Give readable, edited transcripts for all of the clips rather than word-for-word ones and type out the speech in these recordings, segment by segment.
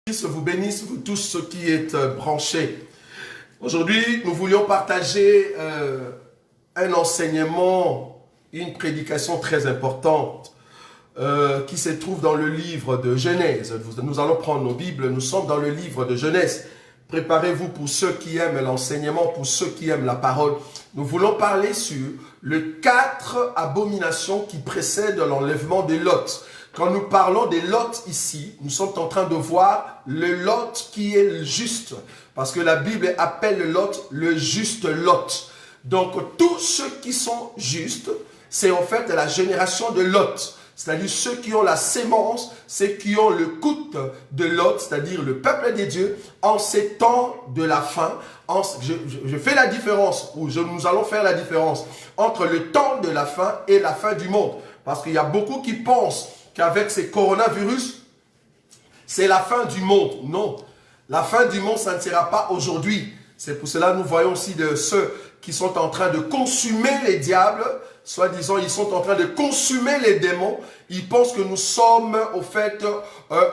Vous bénisse, vous tous ceux qui êtes branchés. Aujourd'hui, nous voulions partager un enseignement, une prédication très importante qui se trouve dans le livre de Genèse. Nous allons prendre nos Bibles, nous sommes dans le livre de Genèse. Préparez-vous pour ceux qui aiment l'enseignement, pour ceux qui aiment la parole. Nous voulons parler sur les 4 abominations qui précèdent l'enlèvement de Lot. Quand nous parlons des Lot ici, nous sommes en train de voir le Lot qui est le juste. Parce que la Bible appelle le Lot le juste Lot. Donc tous ceux qui sont justes, c'est en fait la génération de Lot. C'est-à-dire ceux qui ont la sémence, ceux qui ont le coût de Lot, c'est-à-dire le peuple des dieux, en ces temps de la fin. Je fais la différence, ou nous allons faire la différence entre le temps de la fin et la fin du monde. Parce qu'il y a beaucoup qui pensent qu'avec ces coronavirus, c'est la fin du monde. Non, la fin du monde, ça ne sera pas aujourd'hui. C'est pour cela que nous voyons aussi de ceux qui sont en train de consumer les diables, soi-disant, ils sont en train de consumer les démons. Ils pensent que nous sommes, au fait,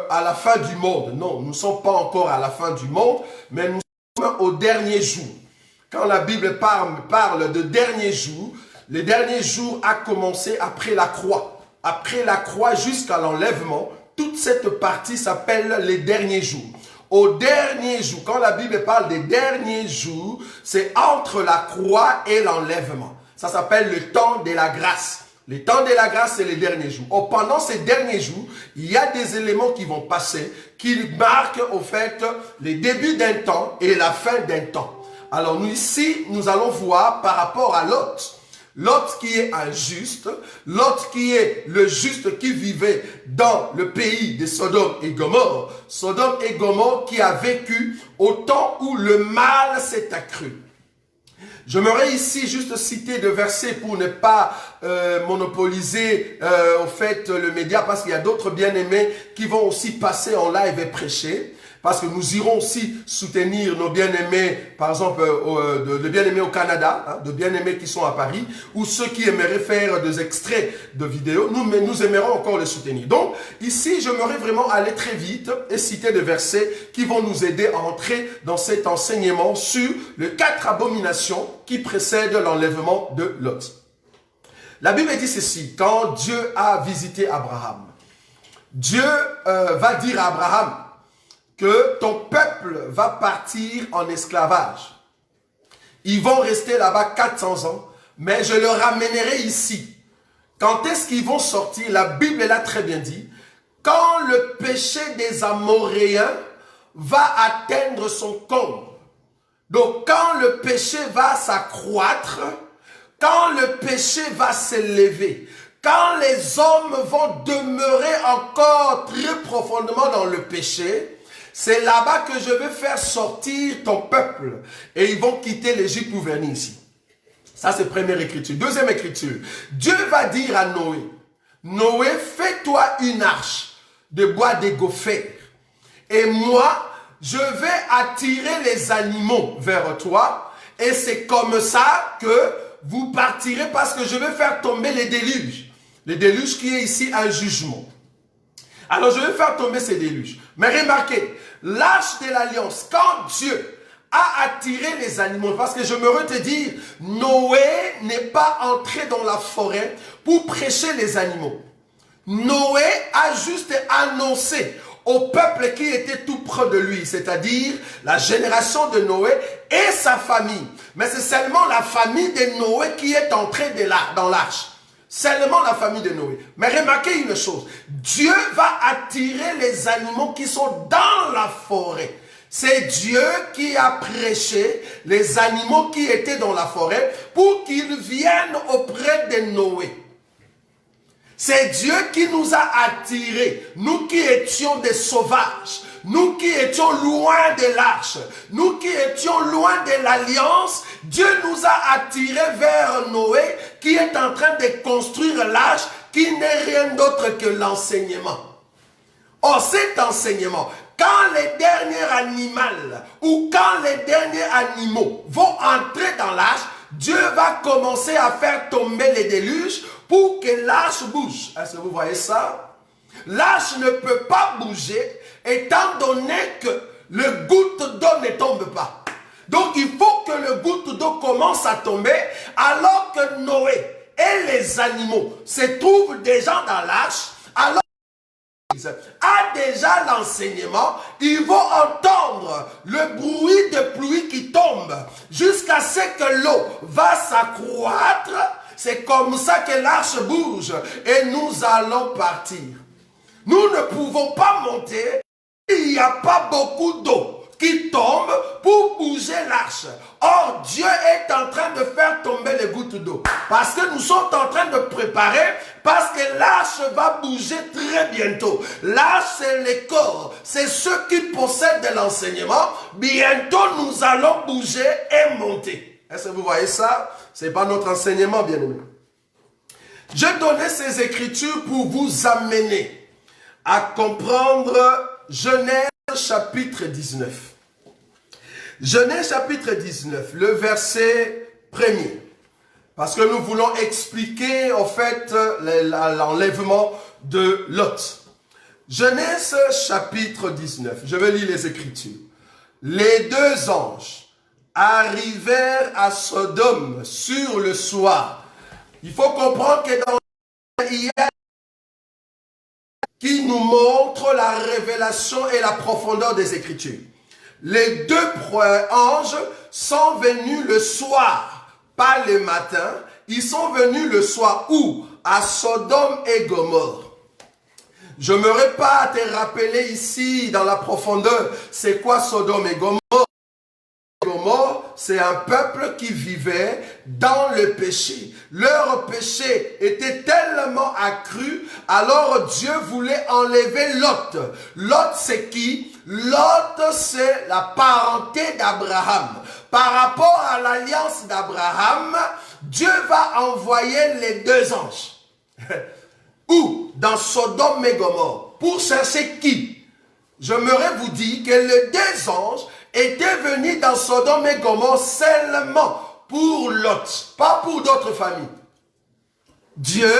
à la fin du monde. Non, nous ne sommes pas encore à la fin du monde, mais nous sommes au dernier jour. Quand la Bible parle de dernier jour, les derniers jours a commencé après la croix. Après la croix jusqu'à l'enlèvement, toute cette partie s'appelle les derniers jours. Au dernier jour, quand la Bible parle des derniers jours, c'est entre la croix et l'enlèvement. Ça s'appelle le temps de la grâce. Le temps de la grâce, c'est les derniers jours. Oh, pendant ces derniers jours, il y a des éléments qui vont passer, qui marquent au fait les débuts d'un temps et la fin d'un temps. Alors nous ici, nous allons voir par rapport à Lot. Lot qui est un juste, Lot qui est le juste qui vivait dans le pays de Sodome et Gomorrhe. Sodome et Gomorrhe qui a vécu au temps où le mal s'est accru. J'aimerais ici juste citer 2 versets pour ne pas monopoliser au fait le média, parce qu'il y a d'autres bien-aimés qui vont aussi passer en live et prêcher. Parce que nous irons aussi soutenir nos bien-aimés, par exemple, de bien-aimés au Canada, hein, de bien-aimés qui sont à Paris, ou ceux qui aimeraient faire des extraits de vidéos, nous aimerons encore les soutenir. Donc, ici, j'aimerais vraiment aller très vite et citer des versets qui vont nous aider à entrer dans cet enseignement sur les 4 abominations qui précèdent l'enlèvement de Lot. La Bible dit ceci: quand Dieu a visité Abraham, Dieu va dire à Abraham que ton peuple va partir en esclavage. Ils vont rester là-bas 400 ans, mais je le ramènerai ici. Quand est-ce qu'ils vont sortir? La Bible l'a très bien dit. Quand le péché des Amoréens va atteindre son comble. Donc quand le péché va s'accroître, quand le péché va s'élever, quand les hommes vont demeurer encore très profondément dans le péché, c'est là-bas que je vais faire sortir ton peuple. Et ils vont quitter l'Égypte pour venir ici. Ça, c'est première écriture. Deuxième écriture. Dieu va dire à Noé, Noé, fais-toi une arche de bois de gopher. Et moi, je vais attirer les animaux vers toi. Et c'est comme ça que vous partirez, parce que je vais faire tomber les déluges. Le déluge qui est ici un jugement. Alors, je vais faire tomber ces déluges. Mais remarquez, l'arche de l'alliance, quand Dieu a attiré les animaux, parce que je me te dire, Noé n'est pas entré dans la forêt pour prêcher les animaux. Noé a juste annoncé au peuple qui était tout près de lui, c'est-à-dire la génération de Noé et sa famille. Mais c'est seulement la famille de Noé qui est entrée dans l'arche. Seulement la famille de Noé. Mais remarquez une chose. Dieu va attirer les animaux qui sont dans la forêt. C'est Dieu qui a prêché les animaux qui étaient dans la forêt pour qu'ils viennent auprès de Noé. C'est Dieu qui nous a attirés, nous qui étions des sauvages, nous qui étions loin de l'arche, nous qui étions loin de l'alliance. Dieu nous a attirés vers Noé qui est en train de construire l'arche qui n'est rien d'autre que l'enseignement. Or cet enseignement, quand les derniers animaux ou quand les derniers animaux vont entrer dans l'arche, Dieu va commencer à faire tomber les déluges pour que l'arche bouge. Est-ce que vous voyez ça? L'arche ne peut pas bouger étant donné que le goutte d'eau ne tombe pas. Donc il faut que le goutte d'eau commence à tomber alors que Noé et les animaux se trouvent déjà dans l'arche, alors a déjà l'enseignement, ils vont entendre le bruit de pluie qui tombe jusqu'à ce que l'eau va s'accroître. C'est comme ça que l'arche bouge et nous allons partir. Nous ne pouvons pas monter, il n'y a pas beaucoup d'eau qui tombe pour bouger l'arche. Or, Dieu est en train de faire tomber les gouttes d'eau. Parce que nous sommes en train de préparer, parce que l'arche va bouger très bientôt. L'arche, c'est les corps, c'est ceux qui possèdent de l'enseignement. Bientôt, nous allons bouger et monter. Est-ce que vous voyez ça? Ce n'est pas notre enseignement, bien-aimé. Je donnais ces écritures pour vous amener à comprendre Genèse chapitre 19. Genèse chapitre 19, le verset 1er. Parce que nous voulons expliquer en fait l'enlèvement de Lot. Genèse chapitre 19, je vais lire les Écritures. Les deux anges arrivèrent à Sodome sur le soir. Il faut comprendre que dans il y a qui nous montre la révélation et la profondeur des Écritures. Les deux anges sont venus le soir, pas le matin. Ils sont venus le soir où? À Sodome et Gomorrhe. Je n'aimerais pas te rappeler ici dans la profondeur, c'est quoi Sodome et Gomorrhe? Gomorrhe, c'est un peuple qui vivait dans le péché. Leur péché était tellement accru, alors Dieu voulait enlever Lot. Lot, c'est qui? Lot, c'est la parenté d'Abraham. Par rapport à l'alliance d'Abraham, Dieu va envoyer les deux anges. Où? Dans Sodome et Gomorrhe. Pour chercher qui? J'aimerais vous dire que les deux anges étaient venus dans Sodome et Gomorrhe seulement pour Lot, pas pour d'autres familles. Dieu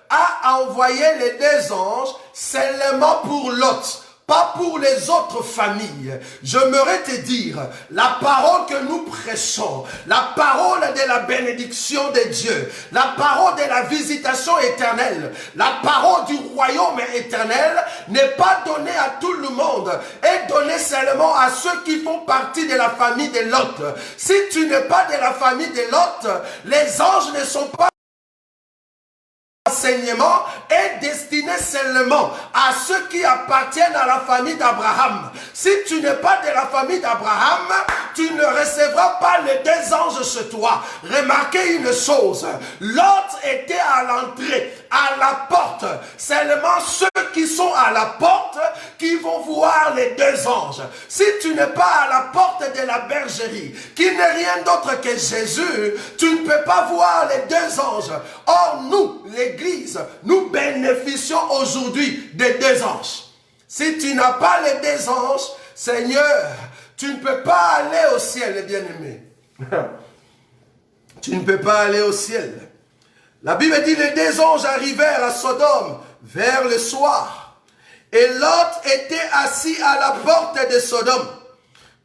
a envoyé les deux anges seulement pour Lot, pas pour les autres familles. J'aimerais te dire, la parole que nous prêchons, la parole de la bénédiction de Dieu, la parole de la visitation éternelle, la parole du royaume éternel n'est pas donnée à tout le monde, est donnée seulement à ceux qui font partie de la famille de Lot. Si tu n'es pas de la famille de Lot, les anges ne sont pas. L'enseignement est destiné seulement à ceux qui appartiennent à la famille d'Abraham. Si tu n'es pas de la famille d'Abraham, tu ne recevras pas les deux anges chez toi. Remarquez une chose, Lot était à l'entrée, à la porte. Seulement ceux qui sont à la porte qui vont voir les deux anges. Si tu n'es pas à la porte de la bergerie, qui n'est rien d'autre que Jésus, tu ne peux pas voir les deux anges. Or nous, l'Église, nous bénéficions aujourd'hui des deux anges. Si tu n'as pas les deux anges, Seigneur, tu ne peux pas aller au ciel, bien-aimé. Tu ne peux pas aller au ciel. La Bible dit, les deux anges arrivèrent à Sodome vers le soir. Et Lot était assis à la porte de Sodome.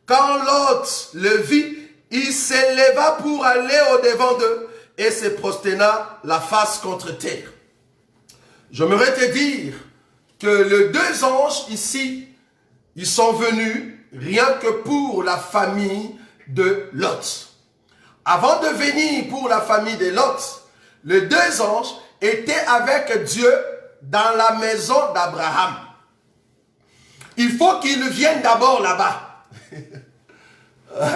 Quand Lot le vit, il s'éleva pour aller au-devant d'eux et se prosterna la face contre terre. J'aimerais te dire que les deux anges ici, ils sont venus rien que pour la famille de Lot. Avant de venir pour la famille de Lot, les deux anges étaient avec Dieu dans la maison d'Abraham. Il faut qu'ils viennent d'abord là-bas.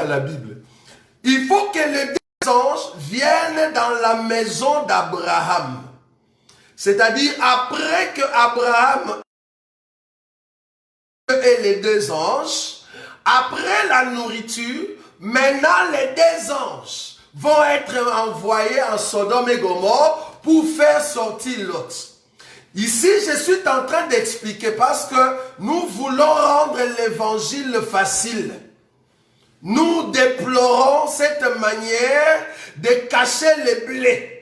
La Bible. Il faut que les deux anges viennent dans la maison d'Abraham. C'est-à-dire après que Abraham et les deux anges, après la nourriture, maintenant les deux anges vont être envoyés en Sodome et Gomorrhe pour faire sortir Lot. Ici, je suis en train d'expliquer parce que nous voulons rendre l'évangile facile. Nous déplorons cette manière de cacher les blés.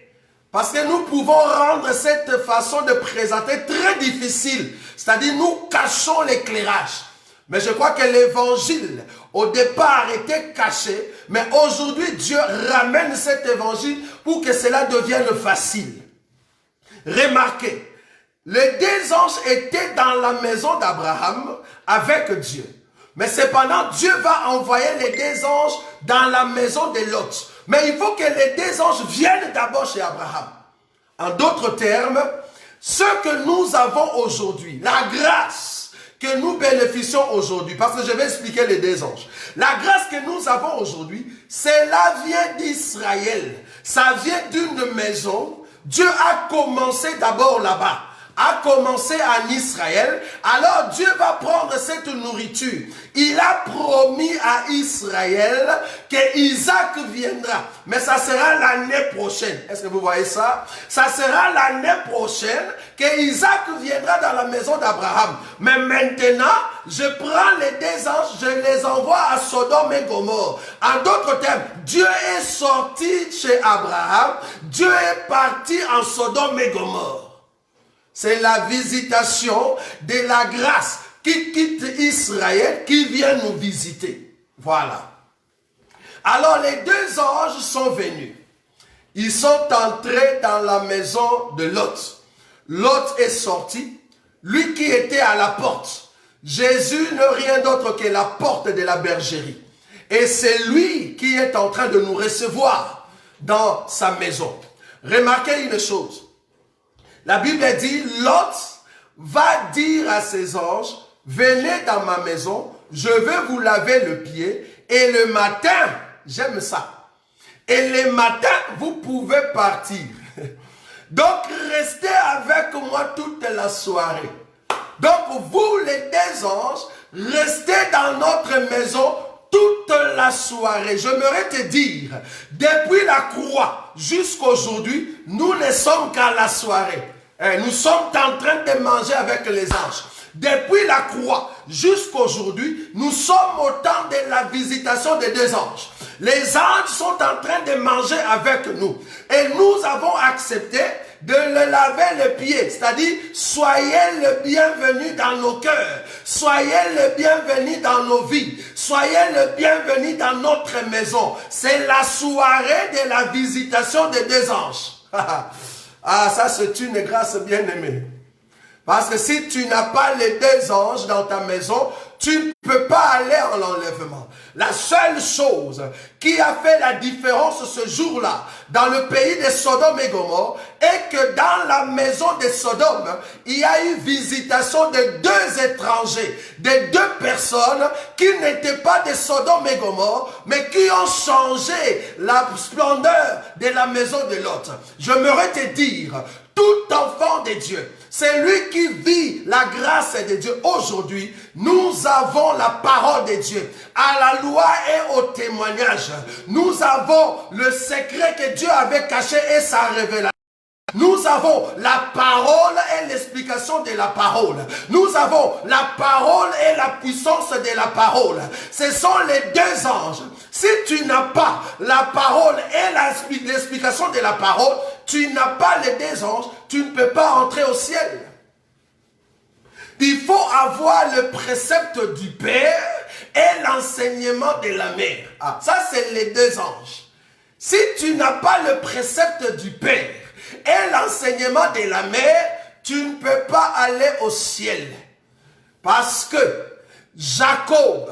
Parce que nous pouvons rendre cette façon de présenter très difficile. C'est-à-dire nous cachons l'éclairage. Mais je crois que l'évangile, au départ, était caché. Mais aujourd'hui, Dieu ramène cet évangile pour que cela devienne facile. Remarquez, les deux anges étaient dans la maison d'Abraham avec Dieu. Mais cependant, Dieu va envoyer les deux anges dans la maison de Lot. Mais il faut que les deux anges viennent d'abord chez Abraham. En d'autres termes, ce que nous avons aujourd'hui, la grâce que nous bénéficions aujourd'hui, parce que je vais expliquer les deux anges. La grâce que nous avons aujourd'hui, cela vient d'Israël. Ça vient d'une maison. Dieu a commencé d'abord là-bas, a commencé en Israël. Alors Dieu va prendre cette nourriture. Il a promis à Israël que Isaac viendra. Mais ça sera l'année prochaine. Est-ce que vous voyez ça? Ça sera l'année prochaine que Isaac viendra dans la maison d'Abraham. Mais maintenant, je prends les deux anges, je les envoie à Sodome et Gomorrhe. En d'autres termes, Dieu est sorti chez Abraham. Dieu est parti en Sodome et Gomorrhe. C'est la visitation de la grâce qui quitte Israël, qui vient nous visiter. Voilà. Alors les deux anges sont venus. Ils sont entrés dans la maison de Lot. Lot est sorti, lui qui était à la porte. Jésus n'est rien d'autre que la porte de la bergerie. Et c'est lui qui est en train de nous recevoir dans sa maison. Remarquez une chose. La Bible dit, Lot va dire à ses anges, venez dans ma maison, je veux vous laver le pied, et le matin, j'aime ça, et le matin, vous pouvez partir. Donc, restez avec moi toute la soirée. Donc, vous, les deux anges, restez dans notre maison toute la soirée. J'aimerais te dire, depuis la croix jusqu'aujourd'hui, nous ne sommes qu'à la soirée. Nous sommes en train de manger avec les anges. Depuis la croix jusqu'aujourd'hui, nous sommes au temps de la visitation des deux anges. Les anges sont en train de manger avec nous. Et nous avons accepté de le laver le pied. C'est-à-dire, soyez le bienvenu dans nos cœurs. Soyez le bienvenu dans nos vies. Soyez le bienvenu dans notre maison. C'est la soirée de la visitation des deux anges. Ah, ça c'est une grâce bien-aimée. Parce que si tu n'as pas les deux anges dans ta maison, tu ne peux pas aller en l'enlèvement. La seule chose qui a fait la différence ce jour-là dans le pays de Sodome et Gomorrhe est que dans la maison de Sodome, il y a eu visitation de deux étrangers, de deux personnes qui n'étaient pas de Sodome et Gomorrhe, mais qui ont changé la splendeur de la maison de l'autre. J'aimerais te dire, tout enfant de Dieu, c'est lui qui vit la grâce de Dieu. Aujourd'hui, nous avons la parole de Dieu. À la loi et au témoignage, nous avons le secret que Dieu avait caché et sa révélation. Nous avons la parole et l'explication de la parole. Nous avons la parole et la puissance de la parole. Ce sont les deux anges. Si tu n'as pas la parole et l'explication de la parole, tu n'as pas les deux anges, tu ne peux pas entrer au ciel. Il faut avoir le précepte du Père et l'enseignement de la Mère. Ah, ça c'est les deux anges. Si tu n'as pas le précepte du Père et l'enseignement de la Mère, tu ne peux pas aller au ciel. Parce que Jacob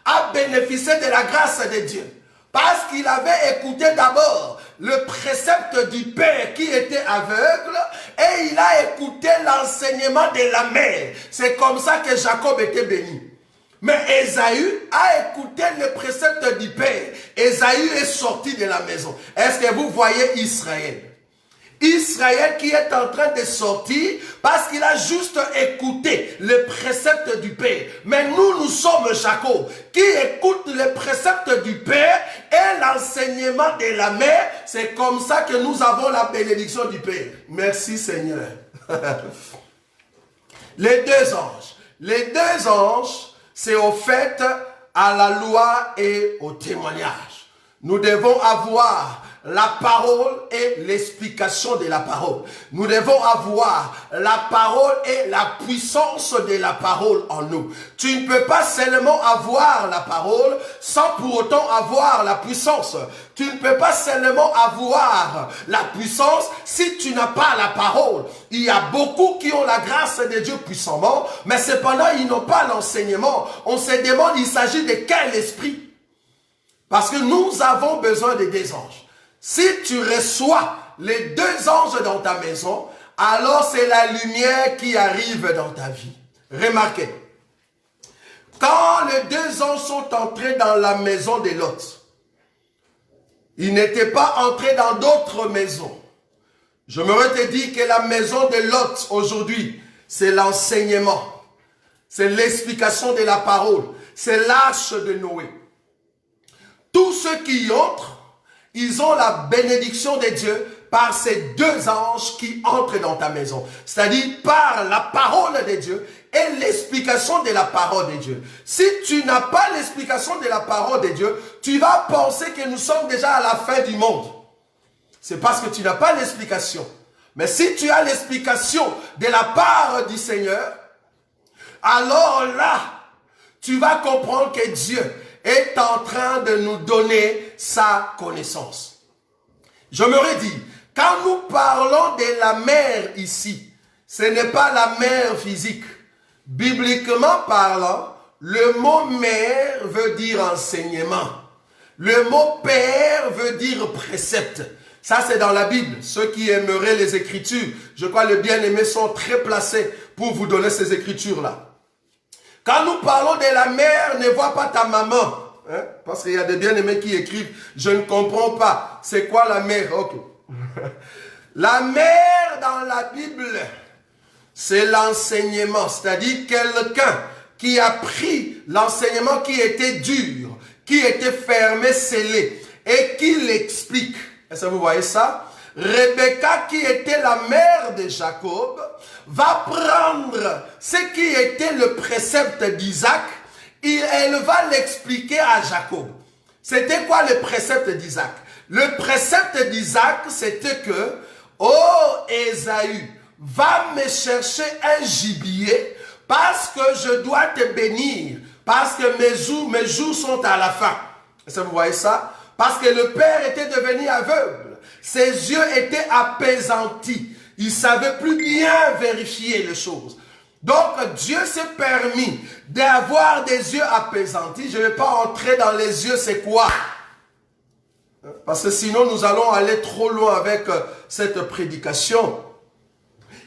a bénéficié de la grâce de Dieu. Parce qu'il avait écouté d'abord le précepte du Père qui était aveugle et il a écouté l'enseignement de la mère. C'est comme ça que Jacob était béni. Mais Ésaü a écouté le précepte du Père. Ésaü est sorti de la maison. Est-ce que vous voyez Israël? Israël qui est en train de sortir parce qu'il a juste écouté le précepte du Père. Mais nous sommes Jacob qui écoute le précepte du Père et l'enseignement de la mère. C'est comme ça que nous avons la bénédiction du Père. Merci Seigneur. Les deux anges. Les deux anges, c'est au fait à la loi et au témoignage. Nous devons avoir la parole et l'explication de la parole. Nous devons avoir la parole et la puissance de la parole en nous. Tu ne peux pas seulement avoir la parole sans pour autant avoir la puissance. Tu ne peux pas seulement avoir la puissance si tu n'as pas la parole. Il y a beaucoup qui ont la grâce de Dieu puissamment, mais cependant ils n'ont pas l'enseignement. On se demande, il s'agit de quel esprit? Parce que nous avons besoin de deux anges. Si tu reçois les deux anges dans ta maison, alors c'est la lumière qui arrive dans ta vie. Remarquez, quand les deux anges sont entrés dans la maison de Lot, ils n'étaient pas entrés dans d'autres maisons. Je m'aurais te dit que la maison de Lot aujourd'hui, c'est l'enseignement, c'est l'explication de la parole, c'est l'arche de Noé. Tous ceux qui y entrent, ils ont la bénédiction de Dieu par ces deux anges qui entrent dans ta maison. C'est-à-dire par la parole de Dieu et l'explication de la parole de Dieu. Si tu n'as pas l'explication de la parole de Dieu, tu vas penser que nous sommes déjà à la fin du monde. C'est parce que tu n'as pas l'explication. Mais si tu as l'explication de la part du Seigneur, alors là, tu vas comprendre que Dieu est en train de nous donner sa connaissance. Je m'aurais dit, quand nous parlons de la mer ici, ce n'est pas la mer physique. Bibliquement parlant, le mot mer veut dire enseignement. Le mot père veut dire précepte. Ça, c'est dans la Bible. Ceux qui aimeraient les Écritures, je crois les bien-aimés sont très placés pour vous donner ces Écritures-là. Quand nous parlons de la mère, ne vois pas ta maman. Hein? Parce qu'il y a des bien-aimés qui écrivent, je ne comprends pas. C'est quoi la mère? Ok. La mère dans la Bible, c'est l'enseignement. C'est-à-dire quelqu'un qui a pris l'enseignement qui était dur, qui était fermé, scellé, et qui l'explique. Est-ce que vous voyez ça? Rebecca, qui était la mère de Jacob, va prendre ce qui était le précepte d'Isaac et elle va l'expliquer à Jacob. C'était quoi le précepte d'Isaac? Le précepte d'Isaac, c'était que, oh Ésaü, va me chercher un gibier parce que je dois te bénir, parce que mes jours sont à la fin. Est-ce que vous voyez ça? Parce que le père était devenu aveugle. Ses yeux étaient apaisantis. Il ne savait plus bien vérifier les choses. Donc, Dieu s'est permis d'avoir des yeux apaisantis. Je ne vais pas entrer dans les yeux, c'est quoi? Parce que sinon, nous allons aller trop loin avec cette prédication.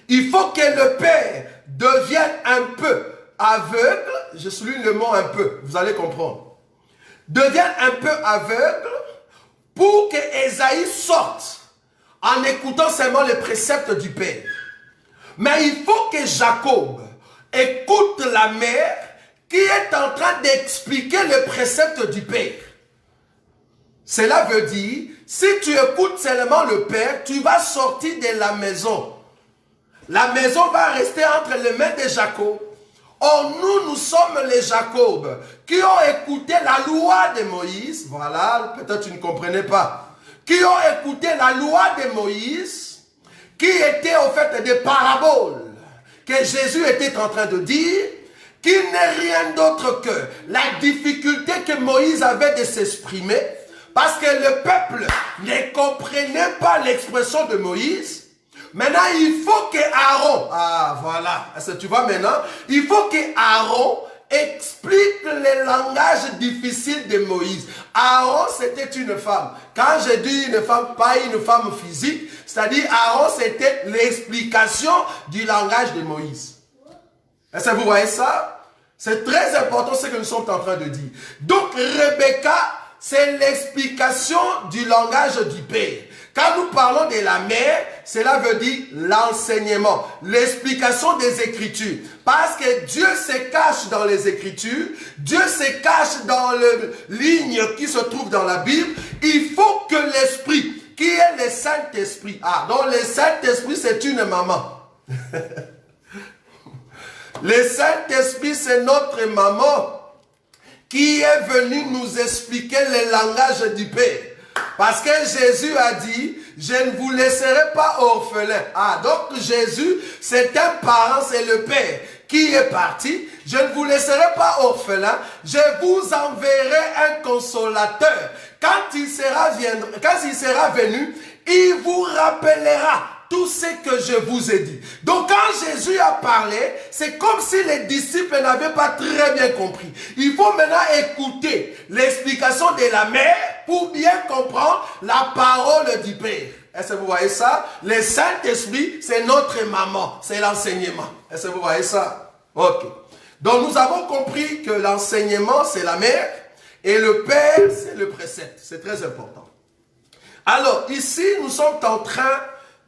Il faut que le père devienne un peu aveugle. Je souligne le mot un peu, vous allez comprendre. Devienne un peu aveugle pour que Ésaïe sorte en écoutant seulement les préceptes du père. Mais il faut que Jacob écoute la mère qui est en train d'expliquer les préceptes du père. Cela veut dire, si tu écoutes seulement le père, tu vas sortir de la maison. La maison va rester entre les mains de Jacob. Or, nous sommes les Jacob qui ont écouté la loi de Moïse. Voilà, peut-être tu ne comprenais pas. Qui ont écouté la loi de Moïse, qui était au fait des paraboles que Jésus était en train de dire, qui n'est rien d'autre que la difficulté que Moïse avait de s'exprimer, parce que le peuple ne comprenait pas l'expression de Moïse. Maintenant, il faut que Aaron, voilà, tu vois maintenant, il faut que Aaron explique le langage difficile de Moïse. Aaron, c'était une femme. Quand je dis une femme, pas une femme physique, c'est-à-dire Aaron, c'était l'explication du langage de Moïse. Est-ce que vous voyez ça? C'est très important ce que nous sommes en train de dire. Donc, Rebecca, c'est l'explication du langage du père. Quand nous parlons de la mère, cela veut dire l'enseignement, l'explication des Écritures. Parce que Dieu se cache dans les Écritures, Dieu se cache dans les lignes qui se trouvent dans la Bible. Il faut que l'Esprit, qui est le Saint-Esprit, donc le Saint-Esprit c'est une maman. Le Saint-Esprit c'est notre maman qui est venu nous expliquer le langage du Père. Parce que Jésus a dit, je ne vous laisserai pas orphelins. Ah, donc Jésus, c'est un parent, c'est le Père qui est parti. Je ne vous laisserai pas orphelins, je vous enverrai un consolateur. Quand il sera venu, il vous rappellera tout ce que je vous ai dit. Donc quand Jésus a parlé, c'est comme si les disciples n'avaient pas très bien compris. Il faut maintenant écouter l'explication de la mère pour bien comprendre la parole du Père. Est-ce que vous voyez ça? Le Saint-Esprit, c'est notre maman, c'est l'enseignement. Est-ce que vous voyez ça? Ok. Donc nous avons compris que l'enseignement, c'est la mère et le Père, c'est le précepte. C'est très important. Alors ici, nous sommes en train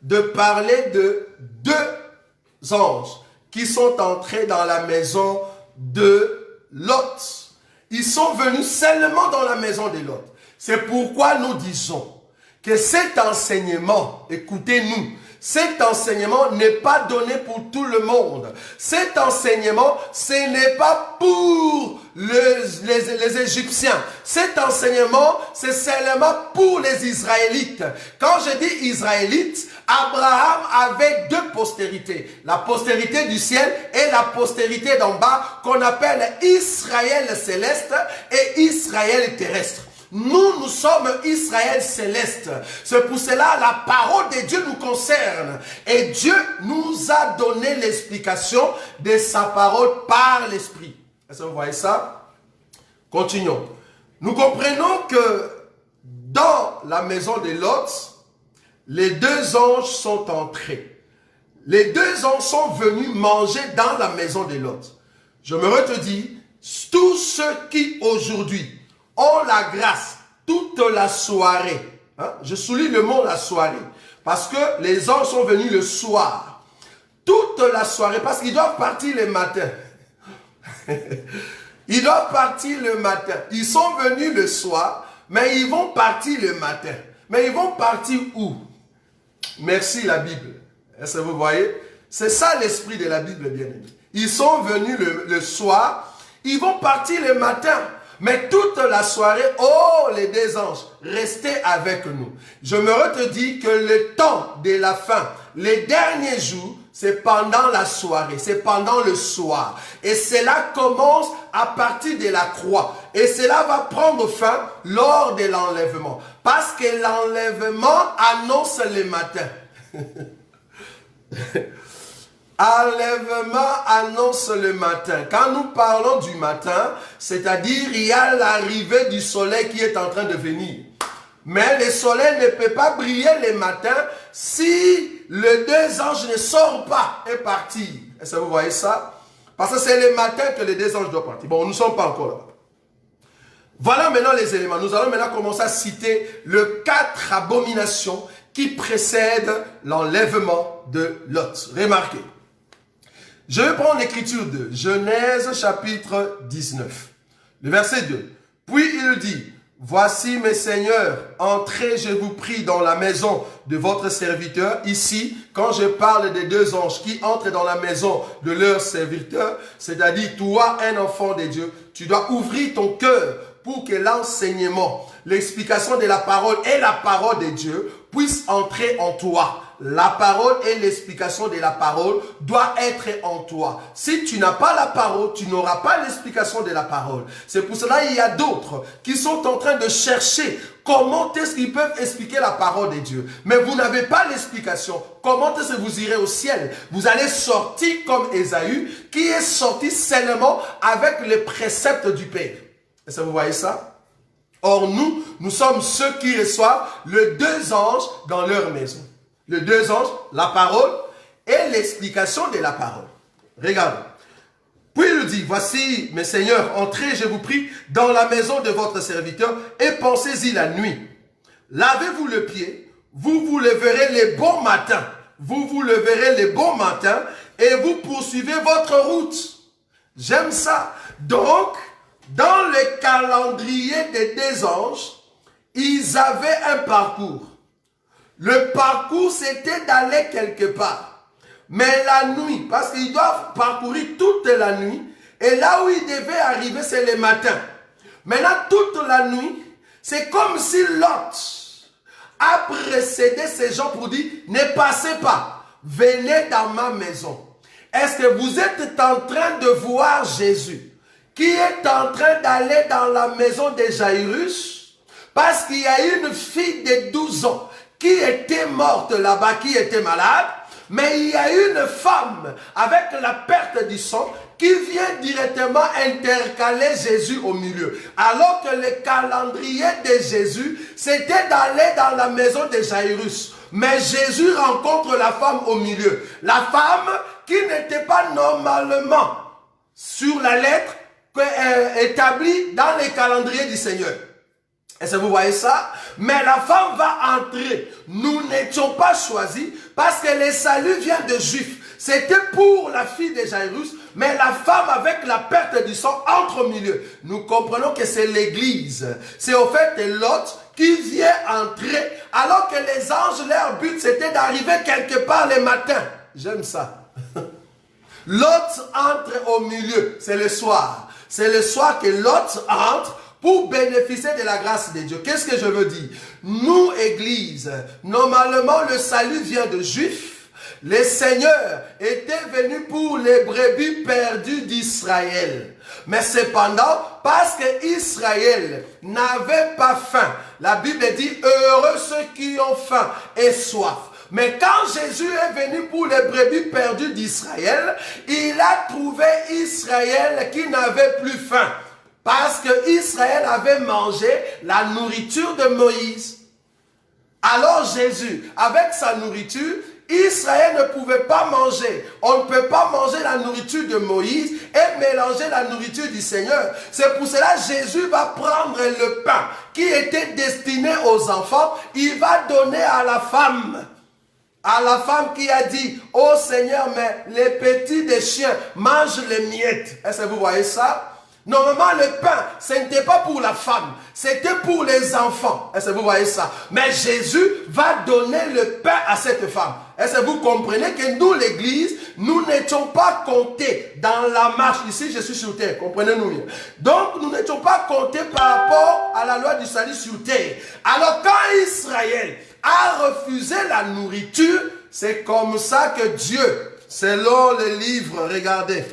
de parler de deux anges qui sont entrés dans la maison de Lot. Ils sont venus seulement dans la maison de Lot. C'est pourquoi nous disons que cet enseignement, écoutez-nous, cet enseignement n'est pas donné pour tout le monde. Cet enseignement, ce n'est pas pour les Égyptiens. Cet enseignement, c'est seulement pour les Israélites. Quand je dis Israélites, Abraham avait deux postérités. La postérité du ciel et la postérité d'en bas qu'on appelle Israël céleste et Israël terrestre. Nous sommes Israël céleste. C'est pour cela la parole de Dieu nous concerne. Et Dieu nous a donné l'explication de sa parole par l'Esprit. Est-ce que vous voyez ça? Continuons. Nous comprenons que dans la maison de Lot, les deux anges sont entrés. Les deux anges sont venus manger dans la maison de Lot. Je me redis, tous ceux qui aujourd'hui ont la grâce toute la soirée. Hein? Je souligne le mot la soirée. Parce que les anges sont venus le soir. Toute la soirée. Parce qu'ils doivent partir le matin. Ils doivent partir le matin. Ils sont venus le soir. Mais ils vont partir le matin. Mais ils vont partir où? Merci la Bible. Est-ce que vous voyez? C'est ça l'esprit de la Bible, bien aimé. Ils sont venus le soir. Ils vont partir le matin. Mais toute la soirée, oh les deux anges, restez avec nous. Je me redis que le temps de la fin, les derniers jours, c'est pendant la soirée, c'est pendant le soir. Et cela commence à partir de la croix. Et cela va prendre fin lors de l'enlèvement. Parce que l'enlèvement annonce le matin. Enlèvement annonce le matin. Quand nous parlons du matin, c'est-à-dire il y a l'arrivée du soleil qui est en train de venir. Mais le soleil ne peut pas briller le matin si les deux anges ne sortent pas et partir. Est-ce que vous voyez ça? Parce que c'est le matin que les deux anges doivent partir. Bon, nous ne sommes pas encore là. Voilà maintenant les éléments. Nous allons maintenant commencer à citer les 4 abominations qui précèdent l'enlèvement de Lot. Remarquez. Je vais prendre l'écriture de Genèse chapitre 19, le verset 2. Puis il dit, voici mes seigneurs, entrez je vous prie dans la maison de votre serviteur. Ici, quand je parle des deux anges qui entrent dans la maison de leur serviteur, c'est-à-dire toi, un enfant de Dieu, tu dois ouvrir ton cœur pour que l'enseignement, l'explication de la parole et la parole de Dieu puissent entrer en toi. La parole et l'explication de la parole doit être en toi. Si tu n'as pas la parole, tu n'auras pas l'explication de la parole. C'est pour cela qu'il y a d'autres qui sont en train de chercher comment est-ce qu'ils peuvent expliquer la parole de Dieu. Mais vous n'avez pas l'explication. Comment est-ce que vous irez au ciel? Vous allez sortir comme Ésaü qui est sorti seulement avec les préceptes du Père. Est-ce que vous voyez ça? Or nous sommes ceux qui reçoivent les deux anges dans leur maison. Les deux anges, la parole et l'explication de la parole. Regardez. Puis il dit, voici mes seigneurs, entrez, je vous prie, dans la maison de votre serviteur et pensez-y la nuit. Lavez-vous le pied, vous vous leverez les bons matins. Vous vous leverez les bons matins et vous poursuivez votre route. J'aime ça. Donc, dans le calendrier des deux anges, ils avaient un parcours. Le parcours, c'était d'aller quelque part. Mais la nuit, parce qu'ils doivent parcourir toute la nuit, et là où ils devaient arriver, c'est le matin. Maintenant, toute la nuit, c'est comme si Lot a précédé ces gens pour dire, ne passez pas, venez dans ma maison. Est-ce que vous êtes en train de voir Jésus qui est en train d'aller dans la maison de Jairus? Parce qu'il y a une fille de 12 ans qui était morte là-bas, qui était malade. Mais il y a une femme avec la perte du sang qui vient directement intercaler Jésus au milieu. Alors que le calendrier de Jésus, c'était d'aller dans la maison de Jairus. Mais Jésus rencontre la femme au milieu. La femme qui n'était pas normalement sur la lettre établie dans les calendriers du Seigneur. Est-ce que vous voyez ça? Mais la femme va entrer. Nous n'étions pas choisis parce que le salut vient de Juifs. C'était pour la fille de Jairus, mais la femme avec la perte du sang entre au milieu. Nous comprenons que c'est l'église. C'est au fait l'autre qui vient entrer alors que les anges, leur but c'était d'arriver quelque part le matin. J'aime ça. L'autre entre au milieu. C'est le soir. C'est le soir que l'autre entre pour bénéficier de la grâce de Dieu. Qu'est-ce que je veux dire? Nous, Église, normalement, le salut vient de Juifs. Le Seigneur était venu pour les brebis perdues d'Israël. Mais cependant, parce que Israël n'avait pas faim, la Bible dit, heureux ceux qui ont faim et soif. Mais quand Jésus est venu pour les brebis perdues d'Israël, il a trouvé Israël qui n'avait plus faim. Parce que Israël avait mangé la nourriture de Moïse. Alors Jésus, avec sa nourriture, Israël ne pouvait pas manger. On ne peut pas manger la nourriture de Moïse et mélanger la nourriture du Seigneur. C'est pour cela que Jésus va prendre le pain qui était destiné aux enfants. Il va donner à la femme. À la femme qui a dit, oh Seigneur, mais les petits des chiens mangent les miettes. Est-ce que vous voyez ça? Normalement, le pain, ce n'était pas pour la femme, c'était pour les enfants. Est-ce que vous voyez ça? Mais Jésus va donner le pain à cette femme. Est-ce que vous comprenez que nous, l'Église, nous n'étions pas comptés dans la marche. Ici, je suis sur terre, comprenez-nous bien. Donc, nous n'étions pas comptés par rapport à la loi du salut sur terre. Alors, quand Israël a refusé la nourriture, c'est comme ça que Dieu, selon le livre, regardez,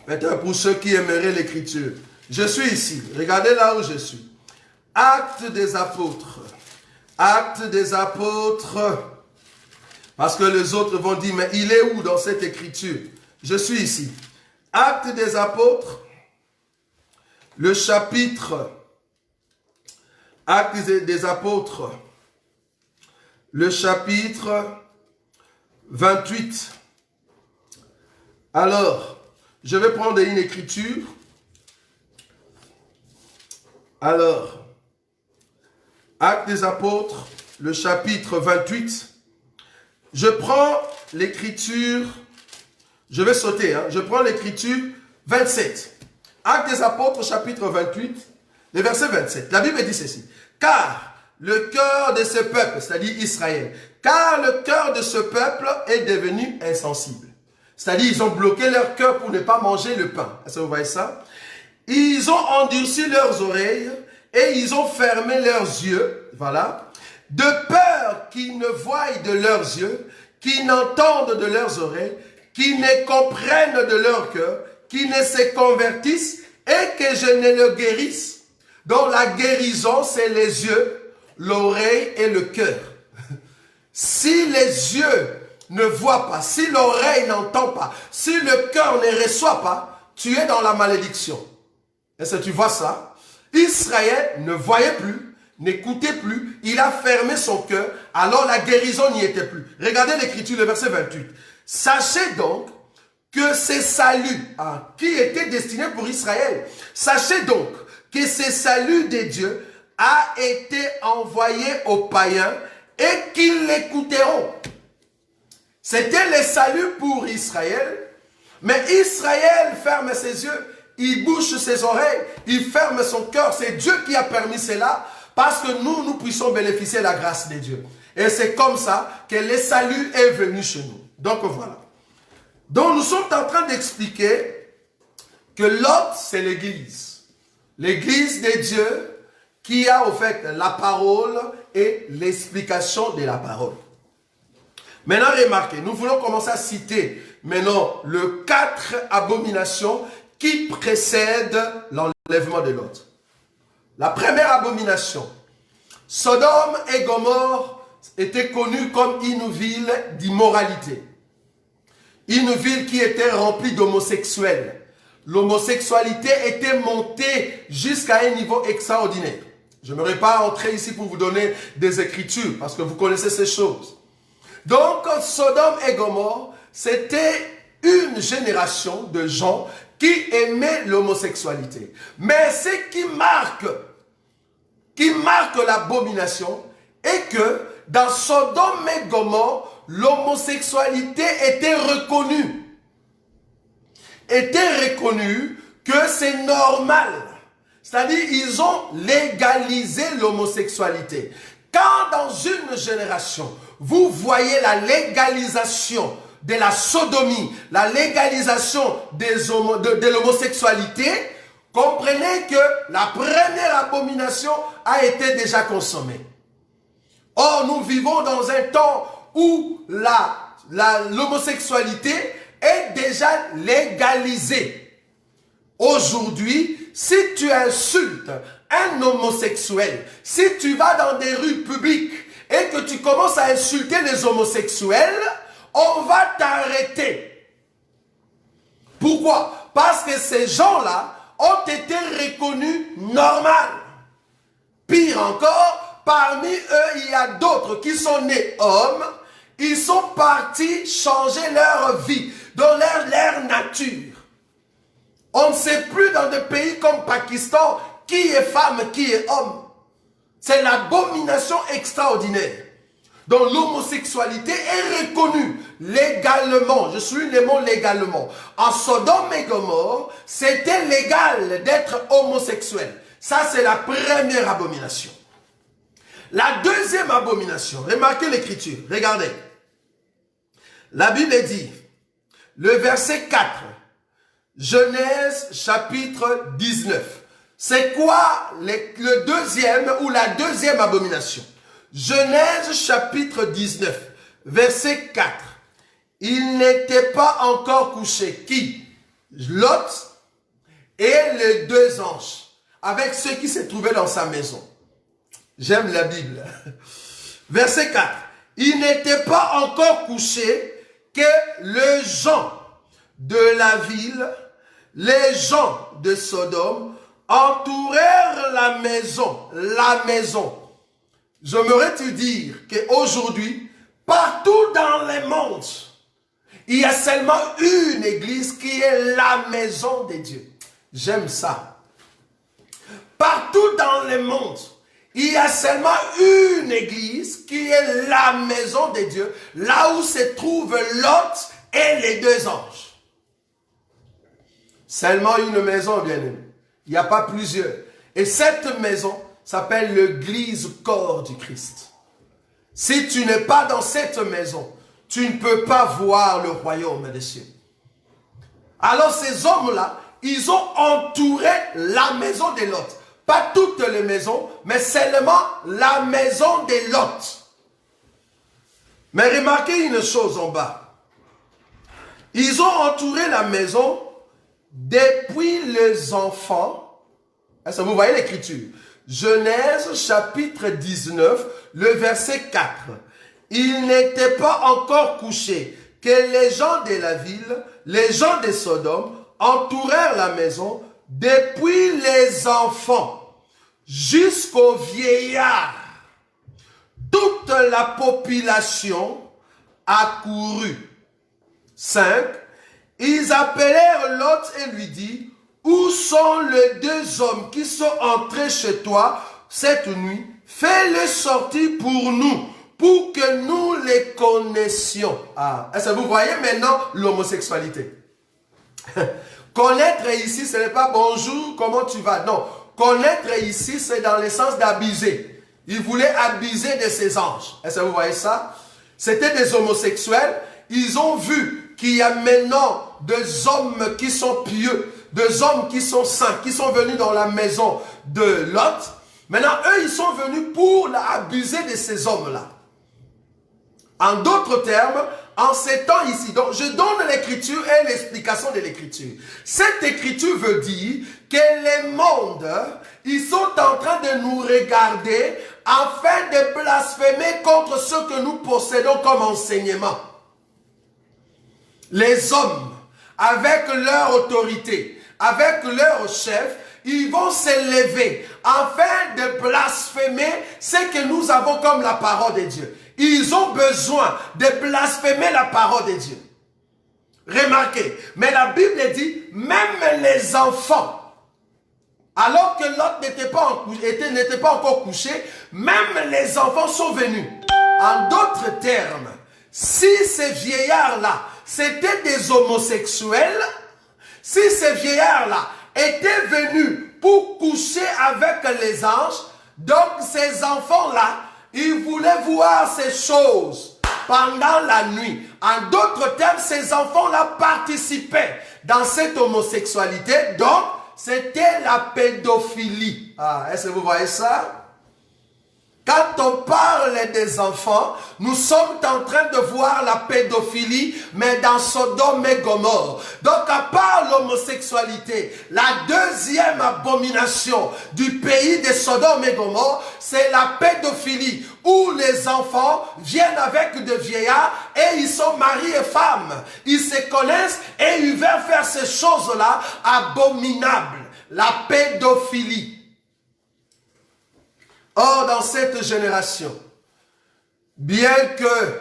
peut-être pour ceux qui aimeraient l'écriture. Je suis ici. Regardez là où je suis. Actes des apôtres. Actes des apôtres. Parce que les autres vont dire, mais il est où dans cette écriture? Je suis ici. Actes des apôtres. Le chapitre. Actes des apôtres. Le chapitre 28. Alors, je vais prendre une écriture. Alors, Actes des apôtres, le chapitre 28. Je prends l'écriture, je vais sauter, je prends l'écriture 27. Actes des apôtres, chapitre 28, le verset 27. La Bible dit ceci. Car le cœur de ce peuple, c'est-à-dire Israël, car le cœur de ce peuple est devenu insensible. C'est-à-dire, ils ont bloqué leur cœur pour ne pas manger le pain. Est-ce que vous voyez ça? Ils ont endurci leurs oreilles et ils ont fermé leurs yeux. Voilà. De peur qu'ils ne voient de leurs yeux, qu'ils n'entendent de leurs oreilles, qu'ils ne comprennent de leur cœur, qu'ils ne se convertissent et que je ne le guérisse. Donc la guérison, c'est les yeux, l'oreille et le cœur. Si les yeux ne voient pas, si l'oreille n'entend pas, si le cœur ne reçoit pas, tu es dans la malédiction. Est-ce que tu vois ça? Israël ne voyait plus, n'écoutait plus, il a fermé son cœur, alors la guérison n'y était plus. Regardez l'écriture, le verset 28. Sachez donc que ce salut qui était destiné pour Israël, sachez donc que ce salut de Dieu a été envoyé aux païens et qu'ils l'écouteront. C'était le salut pour Israël, mais Israël ferme ses yeux, il bouche ses oreilles, il ferme son cœur. C'est Dieu qui a permis cela parce que nous puissions bénéficier de la grâce de Dieu. Et c'est comme ça que le salut est venu chez nous. Donc voilà. Donc nous sommes en train d'expliquer que l'autre, c'est l'église. L'église de Dieu qui a au fait la parole et l'explication de la parole. Maintenant, remarquez, nous voulons commencer à citer maintenant les 4 abominations qui précèdent l'enlèvement de Lot. La première abomination, Sodome et Gomorrhe étaient connues comme une ville d'immoralité. Une ville qui était remplie d'homosexuels. L'homosexualité était montée jusqu'à un niveau extraordinaire. Je n'aimerais pas entrer ici pour vous donner des écritures, parce que vous connaissez ces choses. Donc, Sodome et Gomorrhe, c'était une génération de gens qui aimaient l'homosexualité. Mais ce qui marque l'abomination est que dans Sodome et Gomorrhe, l'homosexualité était reconnue. Était reconnue que c'est normal. C'est-à-dire, ils ont légalisé l'homosexualité. Quand dans une génération, vous voyez la légalisation de la sodomie, la légalisation de l'homosexualité, comprenez que la première abomination a été déjà consommée. Or, nous vivons dans un temps où l'homosexualité est déjà légalisée. Aujourd'hui, si tu insultes un homosexuel, si tu vas dans des rues publiques et que tu commences à insulter les homosexuels, on va t'arrêter. Pourquoi? Parce que ces gens-là ont été reconnus normaux. Pire encore, parmi eux, il y a d'autres qui sont nés hommes. Ils sont partis changer leur vie, dans leur nature. On ne sait plus dans des pays comme Pakistan qui est femme, qui est homme. C'est l'abomination extraordinaire. Donc l'homosexualité est reconnue légalement. Je suis le mot légalement. En Sodome et Gomorrhe, c'était légal d'être homosexuel. Ça, c'est la première abomination. La deuxième abomination, remarquez l'écriture, regardez. La Bible dit, le verset 4, Genèse chapitre 19. C'est quoi le deuxième ou la deuxième abomination? Genèse chapitre 19, verset 4. Il n'était pas encore couché. Qui? Lot et les 2 anges, avec ceux qui se trouvaient dans sa maison. J'aime la Bible. Verset 4. Il n'était pas encore couché que les gens de la ville, les gens de Sodome, entourèrent la maison. La maison. J'aimerais te dire qu'aujourd'hui, partout dans le monde, il y a seulement une église qui est la maison de Dieu. J'aime ça. Partout dans le monde, il y a seulement une église qui est la maison de Dieu, là où se trouvent Lot et les 2 anges. Seulement une maison, bien-aimé. Il n'y a pas plusieurs. Et cette maison s'appelle l'église corps du Christ. Si tu n'es pas dans cette maison, tu ne peux pas voir le royaume des cieux. Alors ces hommes-là, ils ont entouré la maison de Lot. Pas toutes les maisons, mais seulement la maison de Lot. Mais remarquez une chose en bas. Ils ont entouré la maison depuis les enfants. Est-ce que vous voyez l'écriture? Genèse chapitre 19, le verset 4. Il n'était pas encore couché que les gens de la ville, les gens de Sodome, entourèrent la maison depuis les enfants jusqu'aux vieillards. Toute la population accourut. 5. Ils appelèrent Lot et lui dirent, où sont les 2 hommes qui sont entrés chez toi cette nuit? Fais-les sortir pour nous, pour que nous les connaissions. Ah, est-ce que vous voyez maintenant l'homosexualité? Connaître ici, ce n'est pas bonjour, comment tu vas? Non, connaître ici, c'est dans le sens d'abuser. Il voulait abuser de ses anges. Est-ce que vous voyez ça? C'était des homosexuels. Ils ont vu qu'il y a maintenant des hommes qui sont pieux, des hommes qui sont saints, qui sont venus dans la maison de Lot. Maintenant, eux, ils sont venus pour abuser de ces hommes-là. En d'autres termes, en ces temps ici, donc je donne l'écriture et l'explication de l'écriture. Cette écriture veut dire que les mondes, ils sont en train de nous regarder afin de blasphémer contre ce que nous possédons comme enseignement. Les hommes, avec leur autorité, avec leur chef, ils vont s'élever afin de blasphémer ce que nous avons comme la parole de Dieu. Ils ont besoin de blasphémer la parole de Dieu. Remarquez, mais la Bible dit, même les enfants, alors que l'autre n'était pas encore couché, même les enfants sont venus. En d'autres termes, si ces vieillards-là, c'était des homosexuels, si ces vieillards-là étaient venus pour coucher avec les anges, donc ces enfants-là, ils voulaient voir ces choses pendant la nuit. En d'autres termes, ces enfants-là participaient dans cette homosexualité. Donc, c'était la pédophilie. Ah, est-ce que vous voyez ça? Quand on parle des enfants, nous sommes en train de voir la pédophilie, mais dans Sodome et Gomorrhe. Donc, à part l'homosexualité, la deuxième abomination du pays de Sodome et Gomorrhe, c'est la pédophilie, où les enfants viennent avec des vieillards et ils sont maris et femmes. Ils se connaissent et ils veulent faire ces choses-là abominables. La pédophilie. Or, dans cette génération, bien que